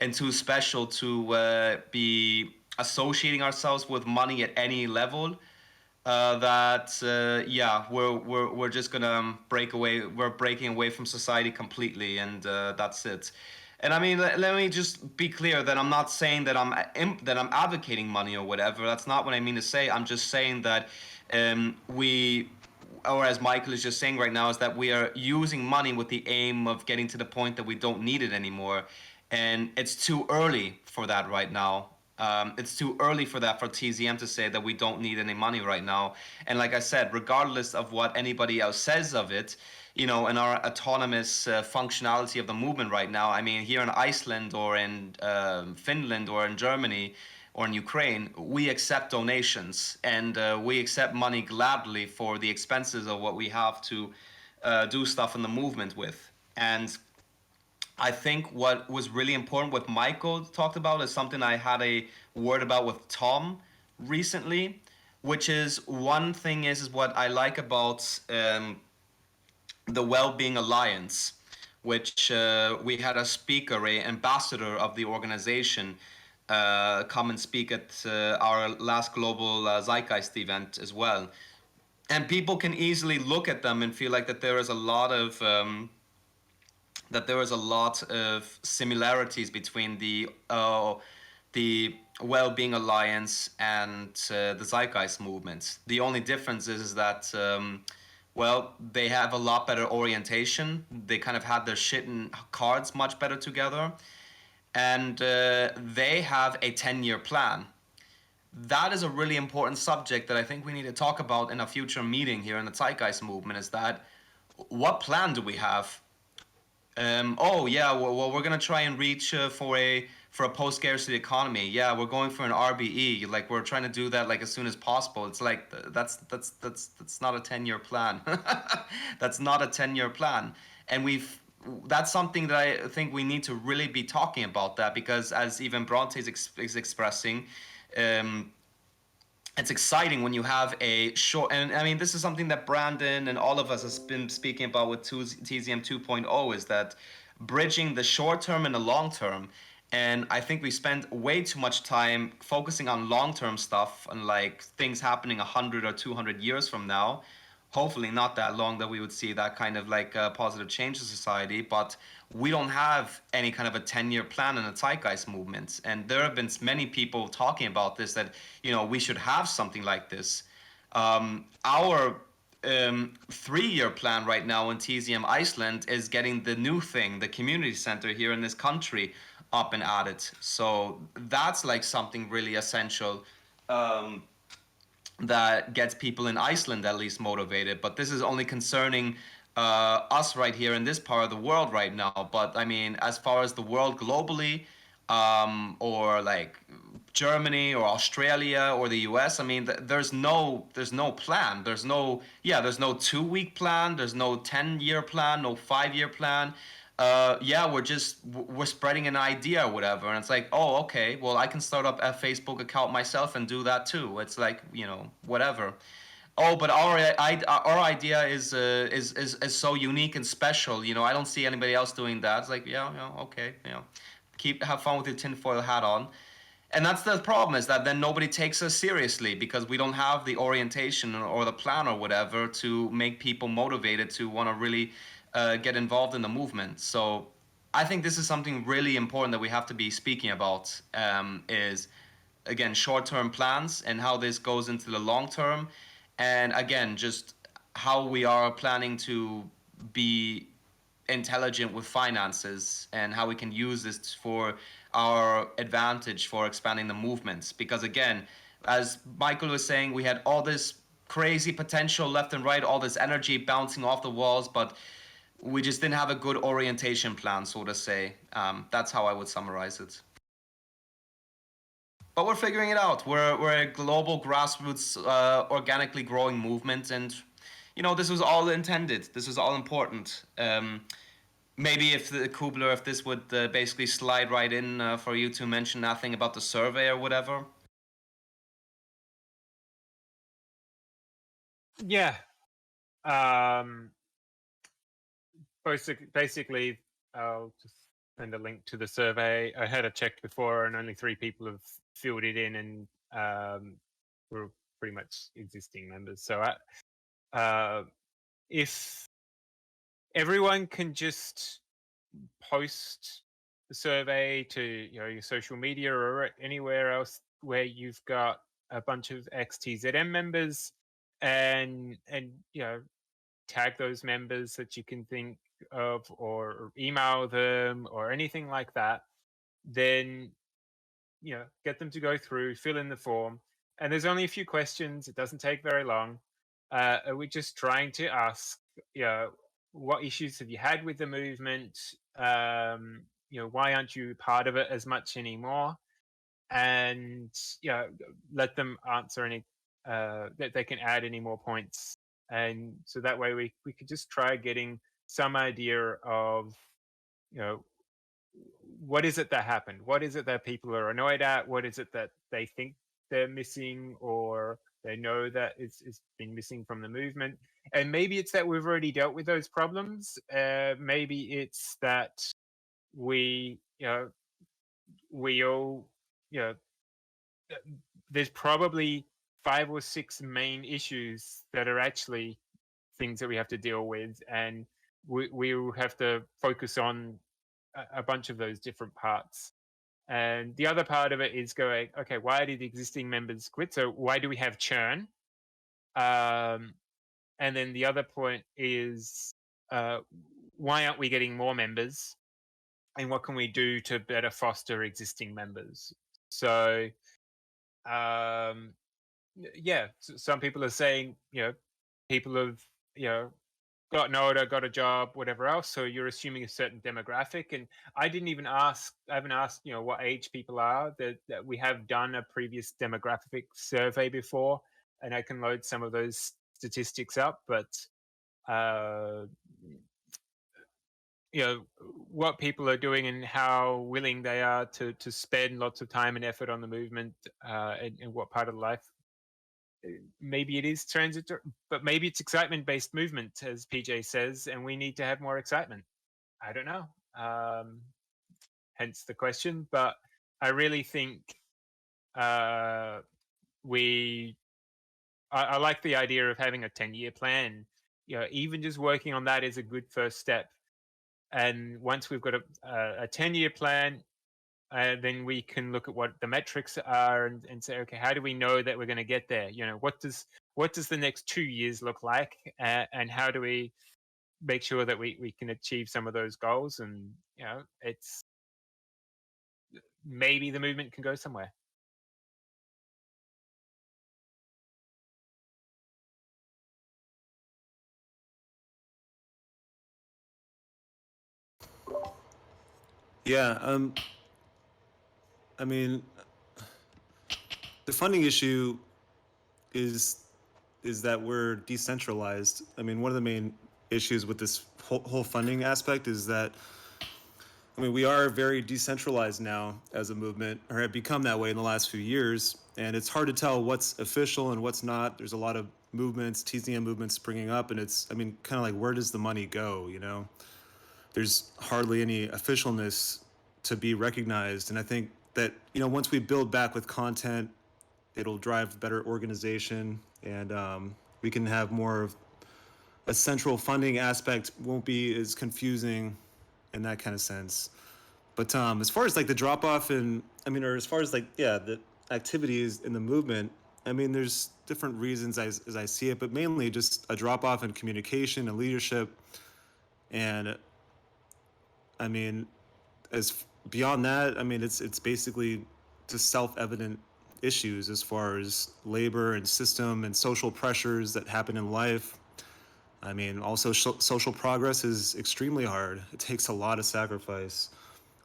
and too special to be associating ourselves with money at any level, that yeah, we're just gonna break away. We're breaking away from society completely, and that's it. And I mean, let me just be clear that I'm not saying that I'm advocating money or whatever. That's not what I mean to say. I'm just saying that we, or as Michael is just saying right now, is that we are using money with the aim of getting to the point that we don't need it anymore, and it's too early for that right now. It's too early for that, for TZM to say that we don't need any money right now. And like I said, regardless of what anybody else says of it, in our autonomous functionality of the movement right now, I mean, here in Iceland or in Finland or in Germany or in Ukraine, we accept donations, and we accept money gladly for the expenses of what we have to do stuff in the movement with. And I think what was really important, what Michael talked about, is something I had a word about with Tom recently, which is, one thing is what I like about the Wellbeing Alliance, which we had a speaker, a ambassador of the organization, come and speak at our last global Zeitgeist event as well. And people can easily look at them and feel like that there is a lot of similarities between the Well-Being Alliance and the Zeitgeist movement. The only difference is that well, they have a lot better orientation. They kind of had their shit in cards much better together, and they have a 10-year plan. That is a really important subject that I think we need to talk about in a future meeting here in the Zeitgeist movement. Is that, what plan do we have? Oh yeah, well, we're gonna try and reach for a post scarcity economy. Yeah, we're going for an RBE. Like, we're trying to do that like as soon as possible. It's like that's not a 10-year plan. That's not a 10-year plan, and that's something that I think we need to really be talking about, that, because as even Bronte is expressing. It's exciting when you have a short, and I mean, this is something that Brandon and all of us has been speaking about with TZM 2.0, is that bridging the short term and the long term. And I think we spend way too much time focusing on long term stuff and like things happening 100 or 200 years from now, hopefully not that long that we would see that kind of like positive change in society. But we don't have any kind of a 10-year plan in the zeitgeist movement, and there have been many people talking about this, that we should have something like this. Our 3-year plan right now in TZM Iceland is getting the new thing, the community center here in this country, up and at it. So that's like something really essential, that gets people in Iceland at least motivated. But this is only concerning us right here in this part of the world right now. But I mean, as far as the world globally, or like Germany or Australia or the US, I mean, there's no plan. There's no 2-week plan. There's no 10-year plan. No 5-year plan. We're spreading an idea or whatever, and it's like, oh, okay, well, I can start up a Facebook account myself and do that too. It's like, whatever. Oh, but our idea is so unique and special. I don't see anybody else doing that. It's like, yeah, okay, have fun with your tinfoil hat on. And that's the problem, is that then nobody takes us seriously, because we don't have the orientation or the plan or whatever to make people motivated to want to really get involved in the movement. So I think this is something really important that we have to be speaking about, is, again, short-term plans and how this goes into the long term. And again, just how we are planning to be intelligent with finances, and how we can use this for our advantage for expanding the movements. Because again, as Michael was saying, we had all this crazy potential left and right, all this energy bouncing off the walls, but we just didn't have a good orientation plan, so to say. That's how I would summarize it. But we're figuring it out. We're a global grassroots, organically growing movement, and this was all intended. This was all important. Maybe if Kubler, if this would basically slide right in for you to mention nothing about the survey or whatever. Yeah. Basically, I'll just send a link to the survey. I had it checked before, and only 3 people have filled it in, and we're pretty much existing members. So if everyone can just post the survey to your social media or anywhere else where you've got a bunch of ex-TZM members, and tag those members that you can think of, or email them or anything like that, then get them to go through, fill in the form. And there's only a few questions. It doesn't take very long. We're just trying to ask, what issues have you had with the movement? Why aren't you part of it as much anymore? And let them answer any, that they can add any more points. And so that way we could just try getting some idea of, what is it that happened? What is it that people are annoyed at? What is it that they think they're missing, or they know that it's been missing from the movement? And maybe it's that we've already dealt with those problems. Maybe it's that we, we all, there's probably 5 or 6 main issues that are actually things that we have to deal with, and we will have to focus on a bunch of those different parts. And the other part of it is going, okay, why did existing members quit? So why do we have churn? And then the other point is, why aren't we getting more members? And what can we do to better foster existing members? So, some people are saying, people have, gotten older, got a job, whatever else. So you're assuming a certain demographic. And I haven't asked, what age people are. That we have done a previous demographic survey before, and I can load some of those statistics up. But uh, what people are doing and how willing they are to spend lots of time and effort on the movement, and what part of life. Maybe it is transitory, but maybe it's excitement-based movement, as PJ says, and we need to have more excitement. I don't know. Hence the question. But I really think we I like the idea of having a 10-year plan. Even just working on that is a good first step. And once we've got a 10-year plan, then we can look at what the metrics are and say, okay, how do we know that we're going to get there? What does the next 2 years look like, and how do we make sure that we can achieve some of those goals? And it's maybe the movement can go somewhere. Yeah, I mean, the funding issue is is that we're decentralized. I mean, one of the main issues with this whole funding aspect is that, I mean, we are very decentralized now as a movement, or have become that way in the last few years, and it's hard to tell what's official and what's not. There's a lot of movements, TZM movements springing up, and it's, I mean, kind of like, where does the money go, you know? There's hardly any officialness to be recognized, and I think that, once we build back with content, it'll drive better organization, and we can have more of a central funding aspect, won't be as confusing in that kind of sense. But as far as like the drop off, and I mean, or as far as like, yeah, the activities in the movement, I mean, there's different reasons as I see it, but mainly just a drop off in communication and leadership. And I mean, as beyond that, I mean, it's basically just self-evident issues as far as labor and system and social pressures that happen in life. I mean, also social progress is extremely hard. It takes a lot of sacrifice.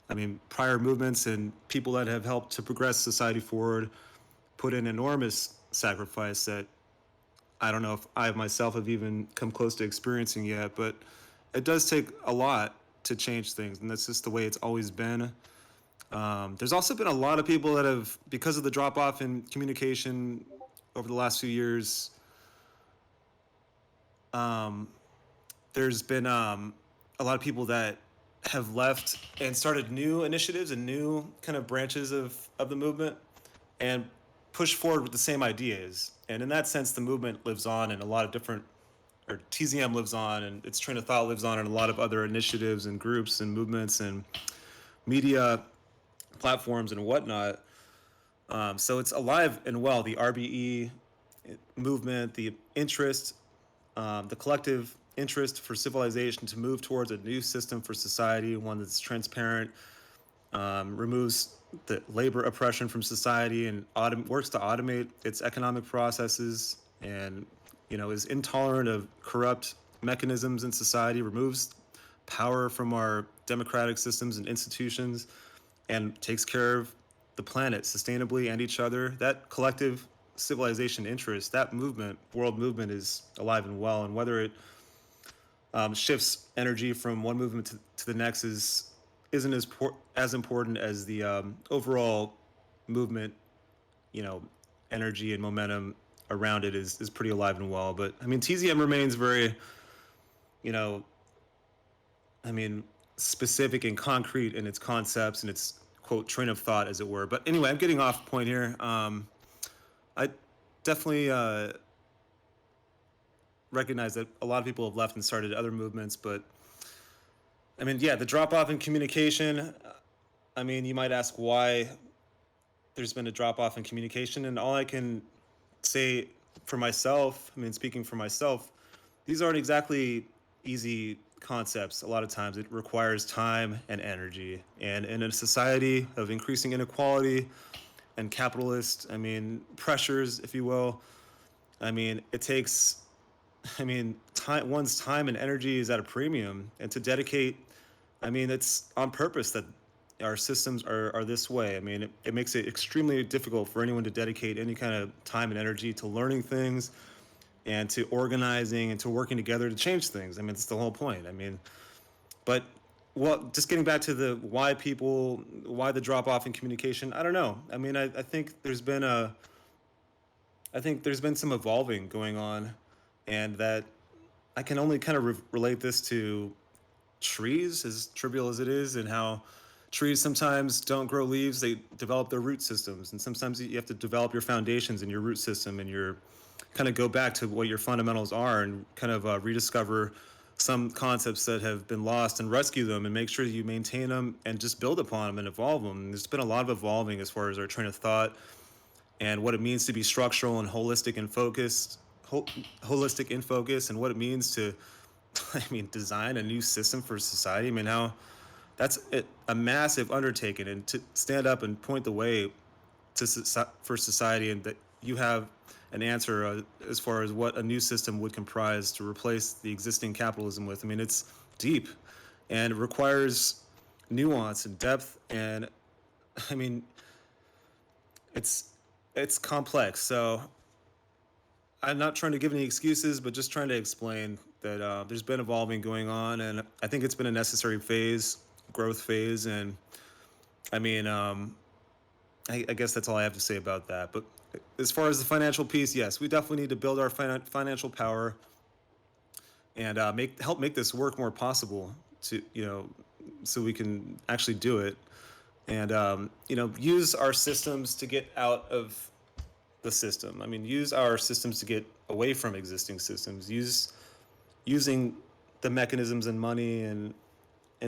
I mean, prior movements and people that have helped to progress society forward put in enormous sacrifice that I don't know if I myself have even come close to experiencing yet, but it does take a lot to change things, and that's just the way it's always been. There's also been a lot of people that have, because of the drop off in communication over the last few years, there's been a lot of people that have left and started new initiatives and new kind of branches of the movement and push forward with the same ideas. And in that sense, the movement lives on in a lot of different, or TZM lives on, and its train of thought lives on in a lot of other initiatives and groups and movements and media platforms and whatnot. So it's alive and well. The RBE movement, the interest, the collective interest for civilization to move towards a new system for society, one that's transparent, removes the labor oppression from society, and works to automate its economic processes, and is intolerant of corrupt mechanisms in society, removes power from our democratic systems and institutions, and takes care of the planet sustainably and each other. That collective civilization interest, that movement, world movement, is alive and well. And whether it shifts energy from one movement to the next isn't as important as the overall movement, energy and momentum around it is pretty alive and well. But I mean, TZM remains very, you know, I mean, specific and concrete in its concepts and its quote train of thought, as it were. But anyway, I'm getting off point here. I definitely recognize that a lot of people have left and started other movements, but I mean, yeah, the drop off in communication. I mean, you might ask why there's been a drop off in communication, and all I can say for myself, I mean, speaking for myself, these aren't exactly easy concepts. A lot of times it requires time and energy. And in a society of increasing inequality and capitalist, I mean, pressures, if you will, I mean, it takes, I mean, one's time and energy is at a premium. And to dedicate, I mean, it's on purpose that our systems are this way. I mean, it makes it extremely difficult for anyone to dedicate any kind of time and energy to learning things and to organizing and to working together to change things. I mean, it's the whole point. I mean, but just getting back to why the drop off in communication, I don't know. I mean, I think there's been some evolving going on, and that I can only kind of relate this to trees, as trivial as it is, and how trees sometimes don't grow leaves, they develop their root systems, and sometimes you have to develop your foundations and your root system and your kind of go back to what your fundamentals are and kind of rediscover some concepts that have been lost and rescue them and make sure that you maintain them and just build upon them and evolve them. And there's been a lot of evolving as far as our train of thought and what it means to be structural and holistic and focused, holistic in focus, and what it means to, I mean, design a new system for society. I mean, how that's a massive undertaking, and to stand up and point the way for society, and that you have an answer as far as what a new system would comprise to replace the existing capitalism with. I mean, it's deep, and it requires nuance and depth, and I mean, it's it's complex. So I'm not trying to give any excuses, but just trying to explain that there's been evolving going on, and I think it's been a necessary phase, growth phase, and I mean, I guess that's all I have to say about that. But as far as the financial piece, yes, we definitely need to build our financial power and help make this work more possible to so we can actually do it, and use our systems to get out of the system. I mean, use our systems to get away from existing systems. Using the mechanisms and money and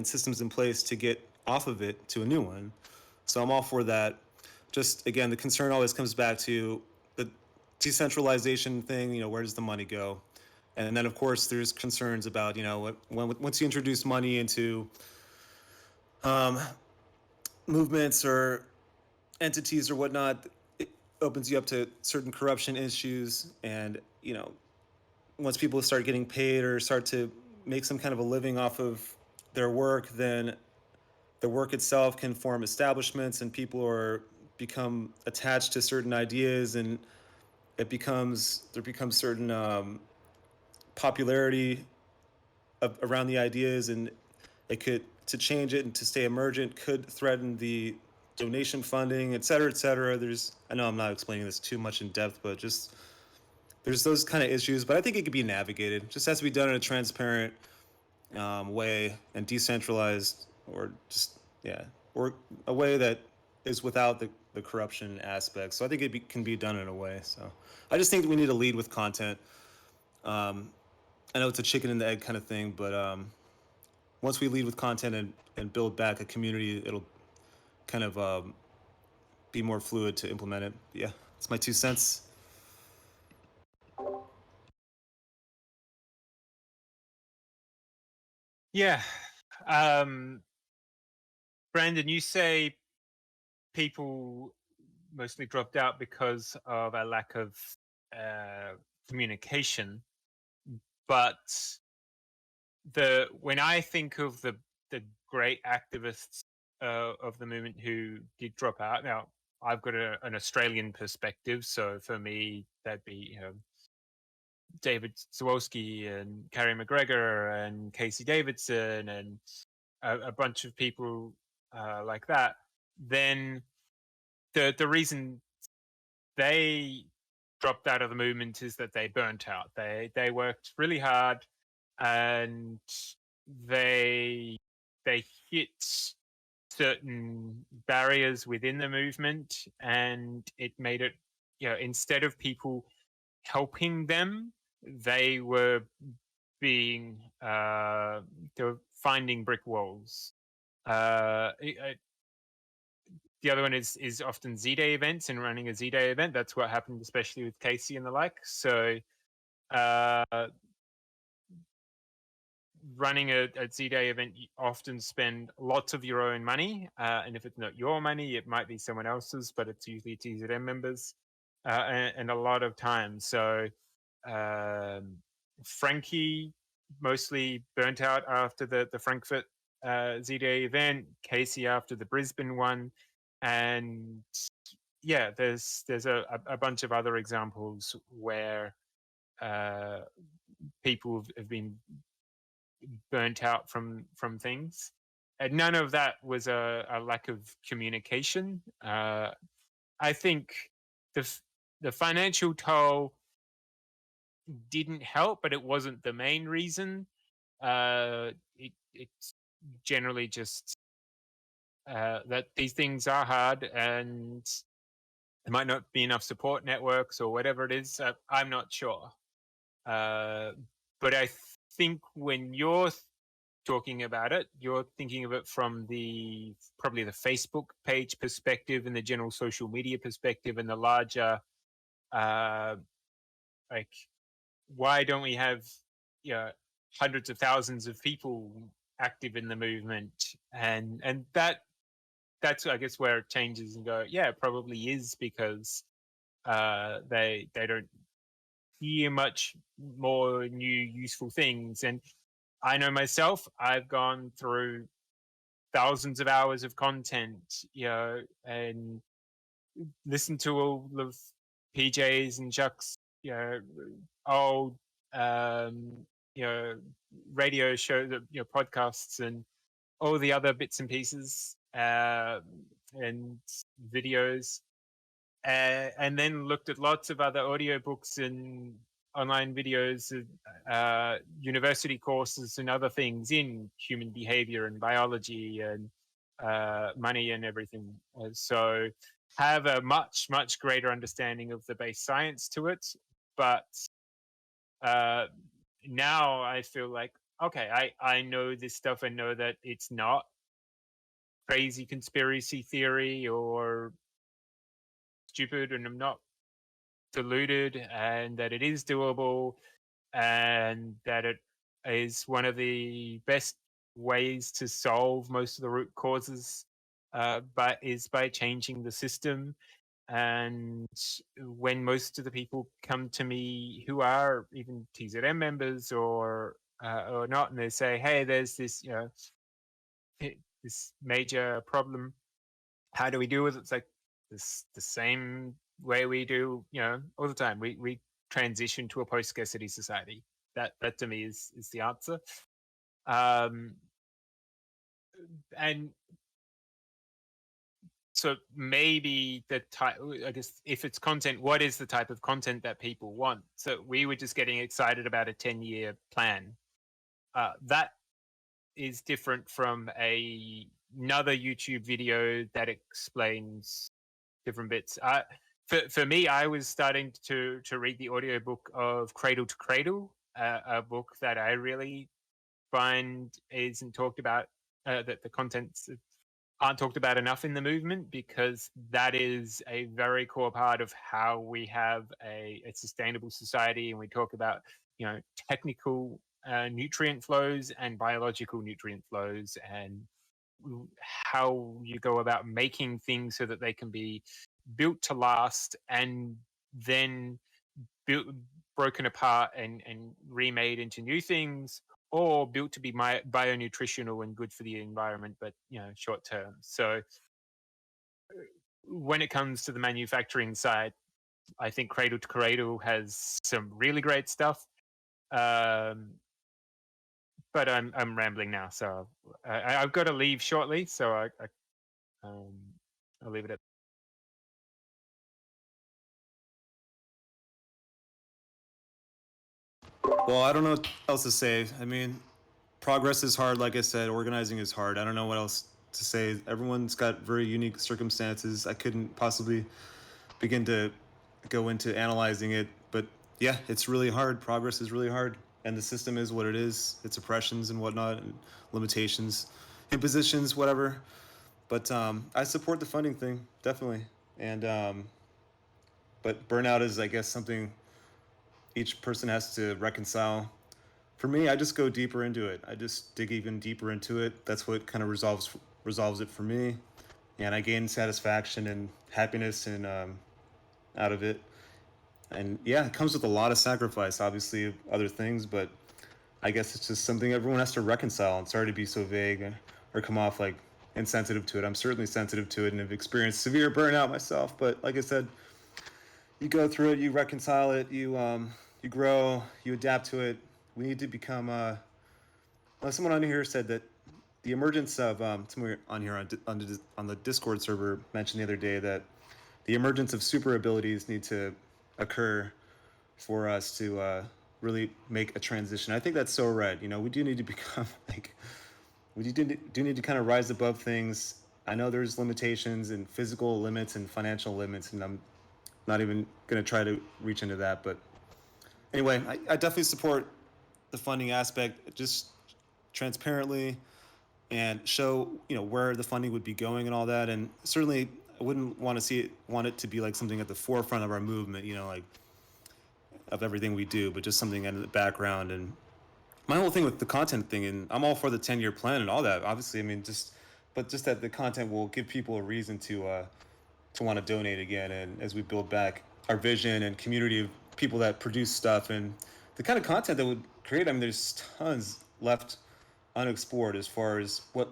systems in place to get off of it to a new one. So I'm all for that. Just again, the concern always comes back to the decentralization thing. Where does the money go? And then of course there's concerns about once you introduce money into um, movements or entities or whatnot, it opens you up to certain corruption issues. And once people start getting paid or start to make some kind of a living off of their work, then the work itself can form establishments, and people are become attached to certain ideas, and there becomes certain popularity around the ideas, and it could to change it and to stay emergent could threaten the donation funding, et cetera, et cetera. I know I'm not explaining this too much in depth, but just there's those kind of issues, but I think it could be navigated. Just has to be done in a transparent way and decentralized, or just or a way that is without the corruption aspect. So I think can be done in a way. So I just think that we need to lead with content. I know it's a chicken and the egg kind of thing, but once we lead with content and build back a community, it'll kind of be more fluid to implement it. Yeah, it's my 2 cents. Yeah. Brandon, you say people mostly dropped out because of a lack of communication, but when I think of the great activists of the movement who did drop out, now I've got an Australian perspective, so for me that'd be David Zawolski and Carrie McGregor and Casey Davidson and a bunch of people like that. Then the reason they dropped out of the movement is that they burnt out. They worked really hard, and they hit certain barriers within the movement, and it made it, instead of people helping them, they were being they were finding brick walls. The other one is often Z-Day events and running a Z-Day event. That's what happened, especially with Casey and the like. So running a Z-Day event, you often spend lots of your own money. And if it's not your money, it might be someone else's, but it's usually TZM members and a lot of time. So Frankie mostly burnt out after the Frankfurt Z-Day event, Casey after the Brisbane one. And yeah, there's a bunch of other examples where people have been burnt out from things. And none of that was a lack of communication. I think the financial toll didn't help, but it wasn't the main reason. It's generally just that these things are hard, and there might not be enough support networks or whatever it is. I'm not sure. But I think when you're talking about it, you're thinking of it from probably the Facebook page perspective and the general social media perspective and the larger, like, why don't we have, hundreds of thousands of people active in the movement? And that's I guess where it changes and go, yeah, it probably is because they don't hear much more new useful things. And I know myself, I've gone through thousands of hours of content, and listened to all of PJ's and Chuck's, old, um, you know, radio shows, podcasts, and all the other bits and pieces, and videos, and then looked at lots of other audiobooks and online videos, university courses and other things in human behavior and biology and money and everything. So have a much, much greater understanding of the base science to it. But uh, now I feel like, okay, I know this stuff and know that it's not crazy conspiracy theory or stupid, and I'm not deluded, and that it is doable, and that it is one of the best ways to solve most of the root causes, but is by changing the system. And when most of the people come to me who are even TZM members or not, and they say, "Hey, there's this this major problem. How do we deal with it?" It's like the same way we do, all the time. We transition to a post scarcity society. That to me is the answer. Um, and so maybe the type, I guess, if it's content, what is the type of content that people want? So we were just getting excited about a 10-year plan. That is different from another YouTube video that explains different bits. For me, I was starting to read the audiobook of Cradle to Cradle, a book that I really find isn't talked about, that the contents aren't talked about enough in the movement, because that is a very core part of how we have a sustainable society. And we talk about, technical nutrient flows and biological nutrient flows, and how you go about making things so that they can be built to last and then built, broken apart and remade into new things, or built to be bionutritional and good for the environment, but short term. So when it comes to the manufacturing side, I think Cradle to Cradle has some really great stuff. But I'm rambling now, so I've got to leave shortly. So I'll leave it at. Well, I don't know what else to say. I mean, progress is hard, like I said. Organizing is hard. I don't know what else to say. Everyone's got very unique circumstances. I couldn't possibly begin to go into analyzing it, but yeah, it's really hard. Progress is really hard, and the system is what it is. Its oppressions and whatnot, and limitations, impositions, whatever. But I support the funding thing definitely, and but burnout is, I guess, something each person has to reconcile. For me, I just go deeper into it. I just dig even deeper into it. That's what kind of resolves it for me, and I gain satisfaction and happiness and out of it. And yeah, it comes with a lot of sacrifice, obviously, of other things, but I guess it's just something everyone has to reconcile. And sorry to be so vague or come off like insensitive to it. I'm certainly sensitive to it and have experienced severe burnout myself. But like I said, you go through it, you reconcile it, you grow, you adapt to it. We need to become. Someone on here said that the emergence of somewhere on here on the Discord server mentioned the other day that the emergence of super abilities need to occur for us to really make a transition. I think that's so right. We do need to become like do need to kind of rise above things. I know there's limitations and physical limits and financial limits, and not even going to try to reach into that. But anyway, I definitely support the funding aspect, just transparently, and show where the funding would be going and all that. And certainly, I wouldn't want it to be like something at the forefront of our movement, like of everything we do, but just something in the background. And my whole thing with the content thing, and I'm all for the 10-year plan and all that. Obviously, I mean, just that the content will give people a reason to want to donate again, and as we build back our vision and community of people that produce stuff and the kind of content that would create. I mean, there's tons left unexplored as far as what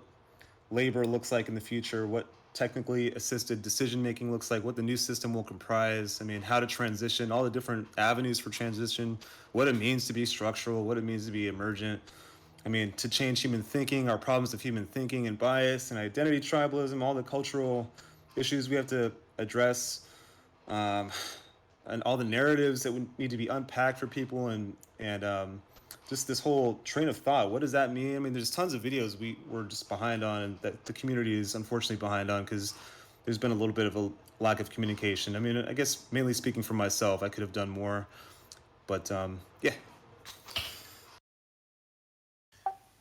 labor looks like in the future, what technically assisted decision making looks like, what the new system will comprise. I mean, how to transition, all the different avenues for transition, what it means to be structural, what it means to be emergent. I mean, to change human thinking, our problems of human thinking and bias and identity tribalism, all the cultural issues we have to address, um, and all the narratives that would need to be unpacked for people, and just this whole train of thought. What does that mean? I mean, there's tons of videos we're just behind on, and that the community is unfortunately behind on because there's been a little bit of a lack of communication. I mean, I guess mainly speaking for myself, I could have done more, but yeah.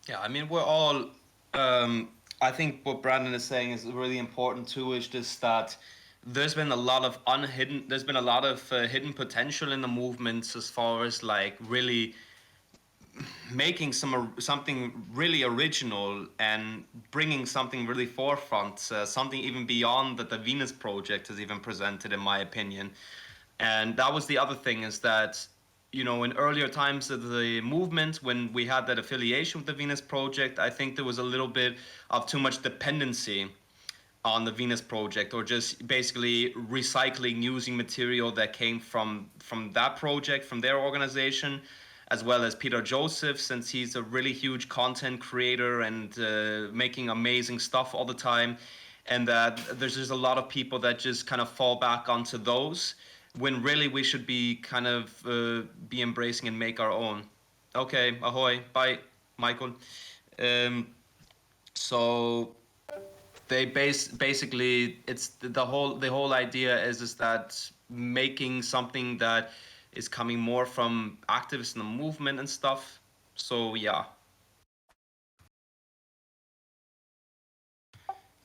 Yeah, I mean, we're all. I think what Brandon is saying is really important too. Is just that there's been a lot of unhidden. There's been a lot of hidden potential in the movements as far as like really making something really original and bringing something really forefront, something even beyond that the Venus Project has even presented, in my opinion. And that was the other thing, is that in earlier times of the movement, when we had that affiliation with the Venus Project, I think there was a little bit of too much dependency on the Venus Project, or just basically recycling, using material that came from that project, from their organization, as well as Peter Joseph, since he's a really huge content creator and making amazing stuff all the time. And that there's just a lot of people that just kind of fall back onto those, when really we should be kind of be embracing and make our own. Okay, ahoy, bye, Michael. Um, so basically, it's the whole idea is that making something that is coming more from activists in the movement and stuff. So yeah,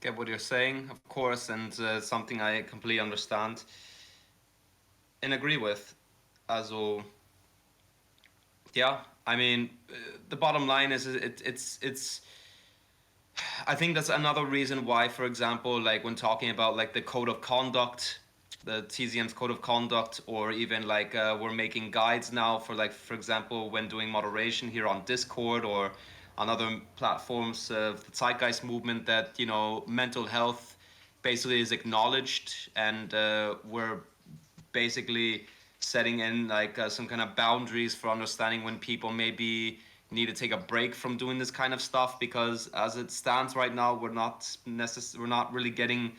get what you're saying, of course, and something I completely understand and agree with. Also, yeah, I mean, the bottom line is it's I think that's another reason why, for example, like when talking about like the code of conduct, the TZM's code of conduct, or even like we're making guides now for, like, for example, when doing moderation here on Discord or on other platforms of the Zeitgeist movement, that mental health basically is acknowledged, and we're basically setting in like some kind of boundaries for understanding when people maybe need to take a break from doing this kind of stuff, because as it stands right now, we're not really getting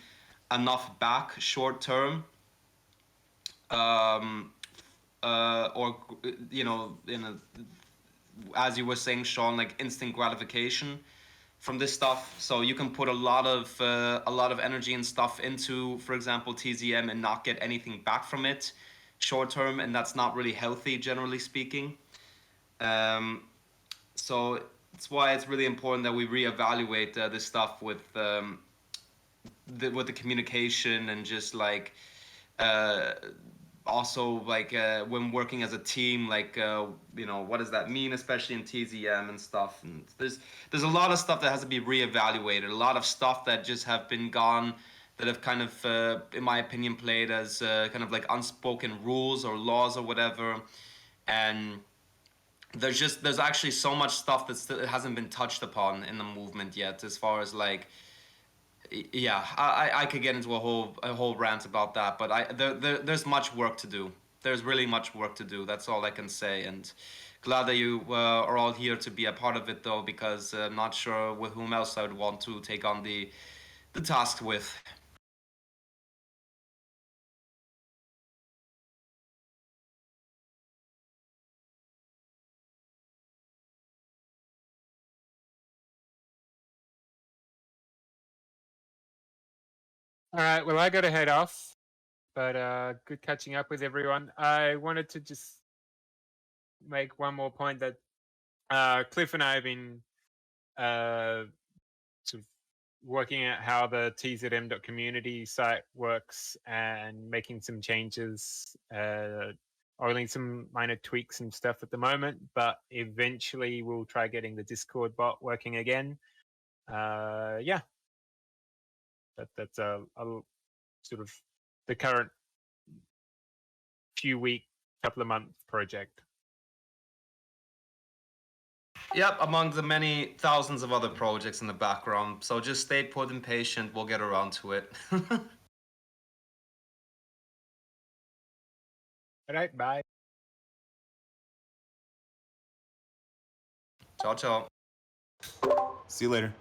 enough back short term, um, or in a, as you were saying, Sean, like instant gratification from this stuff. So you can put a lot of energy and stuff into, for example, TZM, and not get anything back from it short term, and that's not really healthy, generally speaking. Um, so that's why it's really important that we reevaluate this stuff with the communication, and just like uh, also like when working as a team, like what does that mean, especially in TZM and stuff. And there's a lot of stuff that has to be reevaluated, a lot of stuff that just have been gone, that have kind of in my opinion played as kind of like unspoken rules or laws or whatever. And there's actually so much stuff that still hasn't been touched upon in the movement yet, as far as like, yeah, I could get into a whole rant about that, but there's much work to do. There's really much work to do. That's all I can say. And glad that you are all here to be a part of it, though, because I'm not sure with whom else I would want to take on the task with. All right. Well, I got to head off. But good catching up with everyone. I wanted to just make one more point that Cliff and I have been sort of working out how the TZM.community site works and making some changes, oiling some minor tweaks and stuff at the moment, but eventually we'll try getting the Discord bot working again. Yeah, that's a sort of the current few week, couple of month project. Yep, among the many thousands of other projects in the background. So just stay put and patient. We'll get around to it. All right, bye. Ciao, ciao. See you later.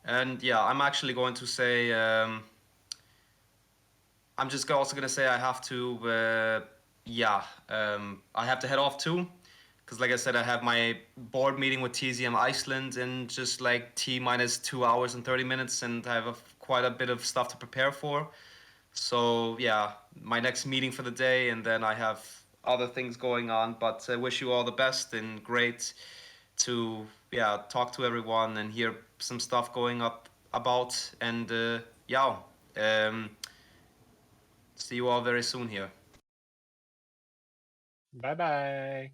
And yeah, I'm actually going to say, I'm just also going to say I have to, I have to head off too. Because like I said, I have my board meeting with TZM Iceland in just like T minus 2 hours and 30 minutes. And I have quite a bit of stuff to prepare for. So yeah, my next meeting for the day. And then I have other things going on. But I wish you all the best and great to talk to everyone and hear some stuff going up about and see you all very soon here. Bye bye.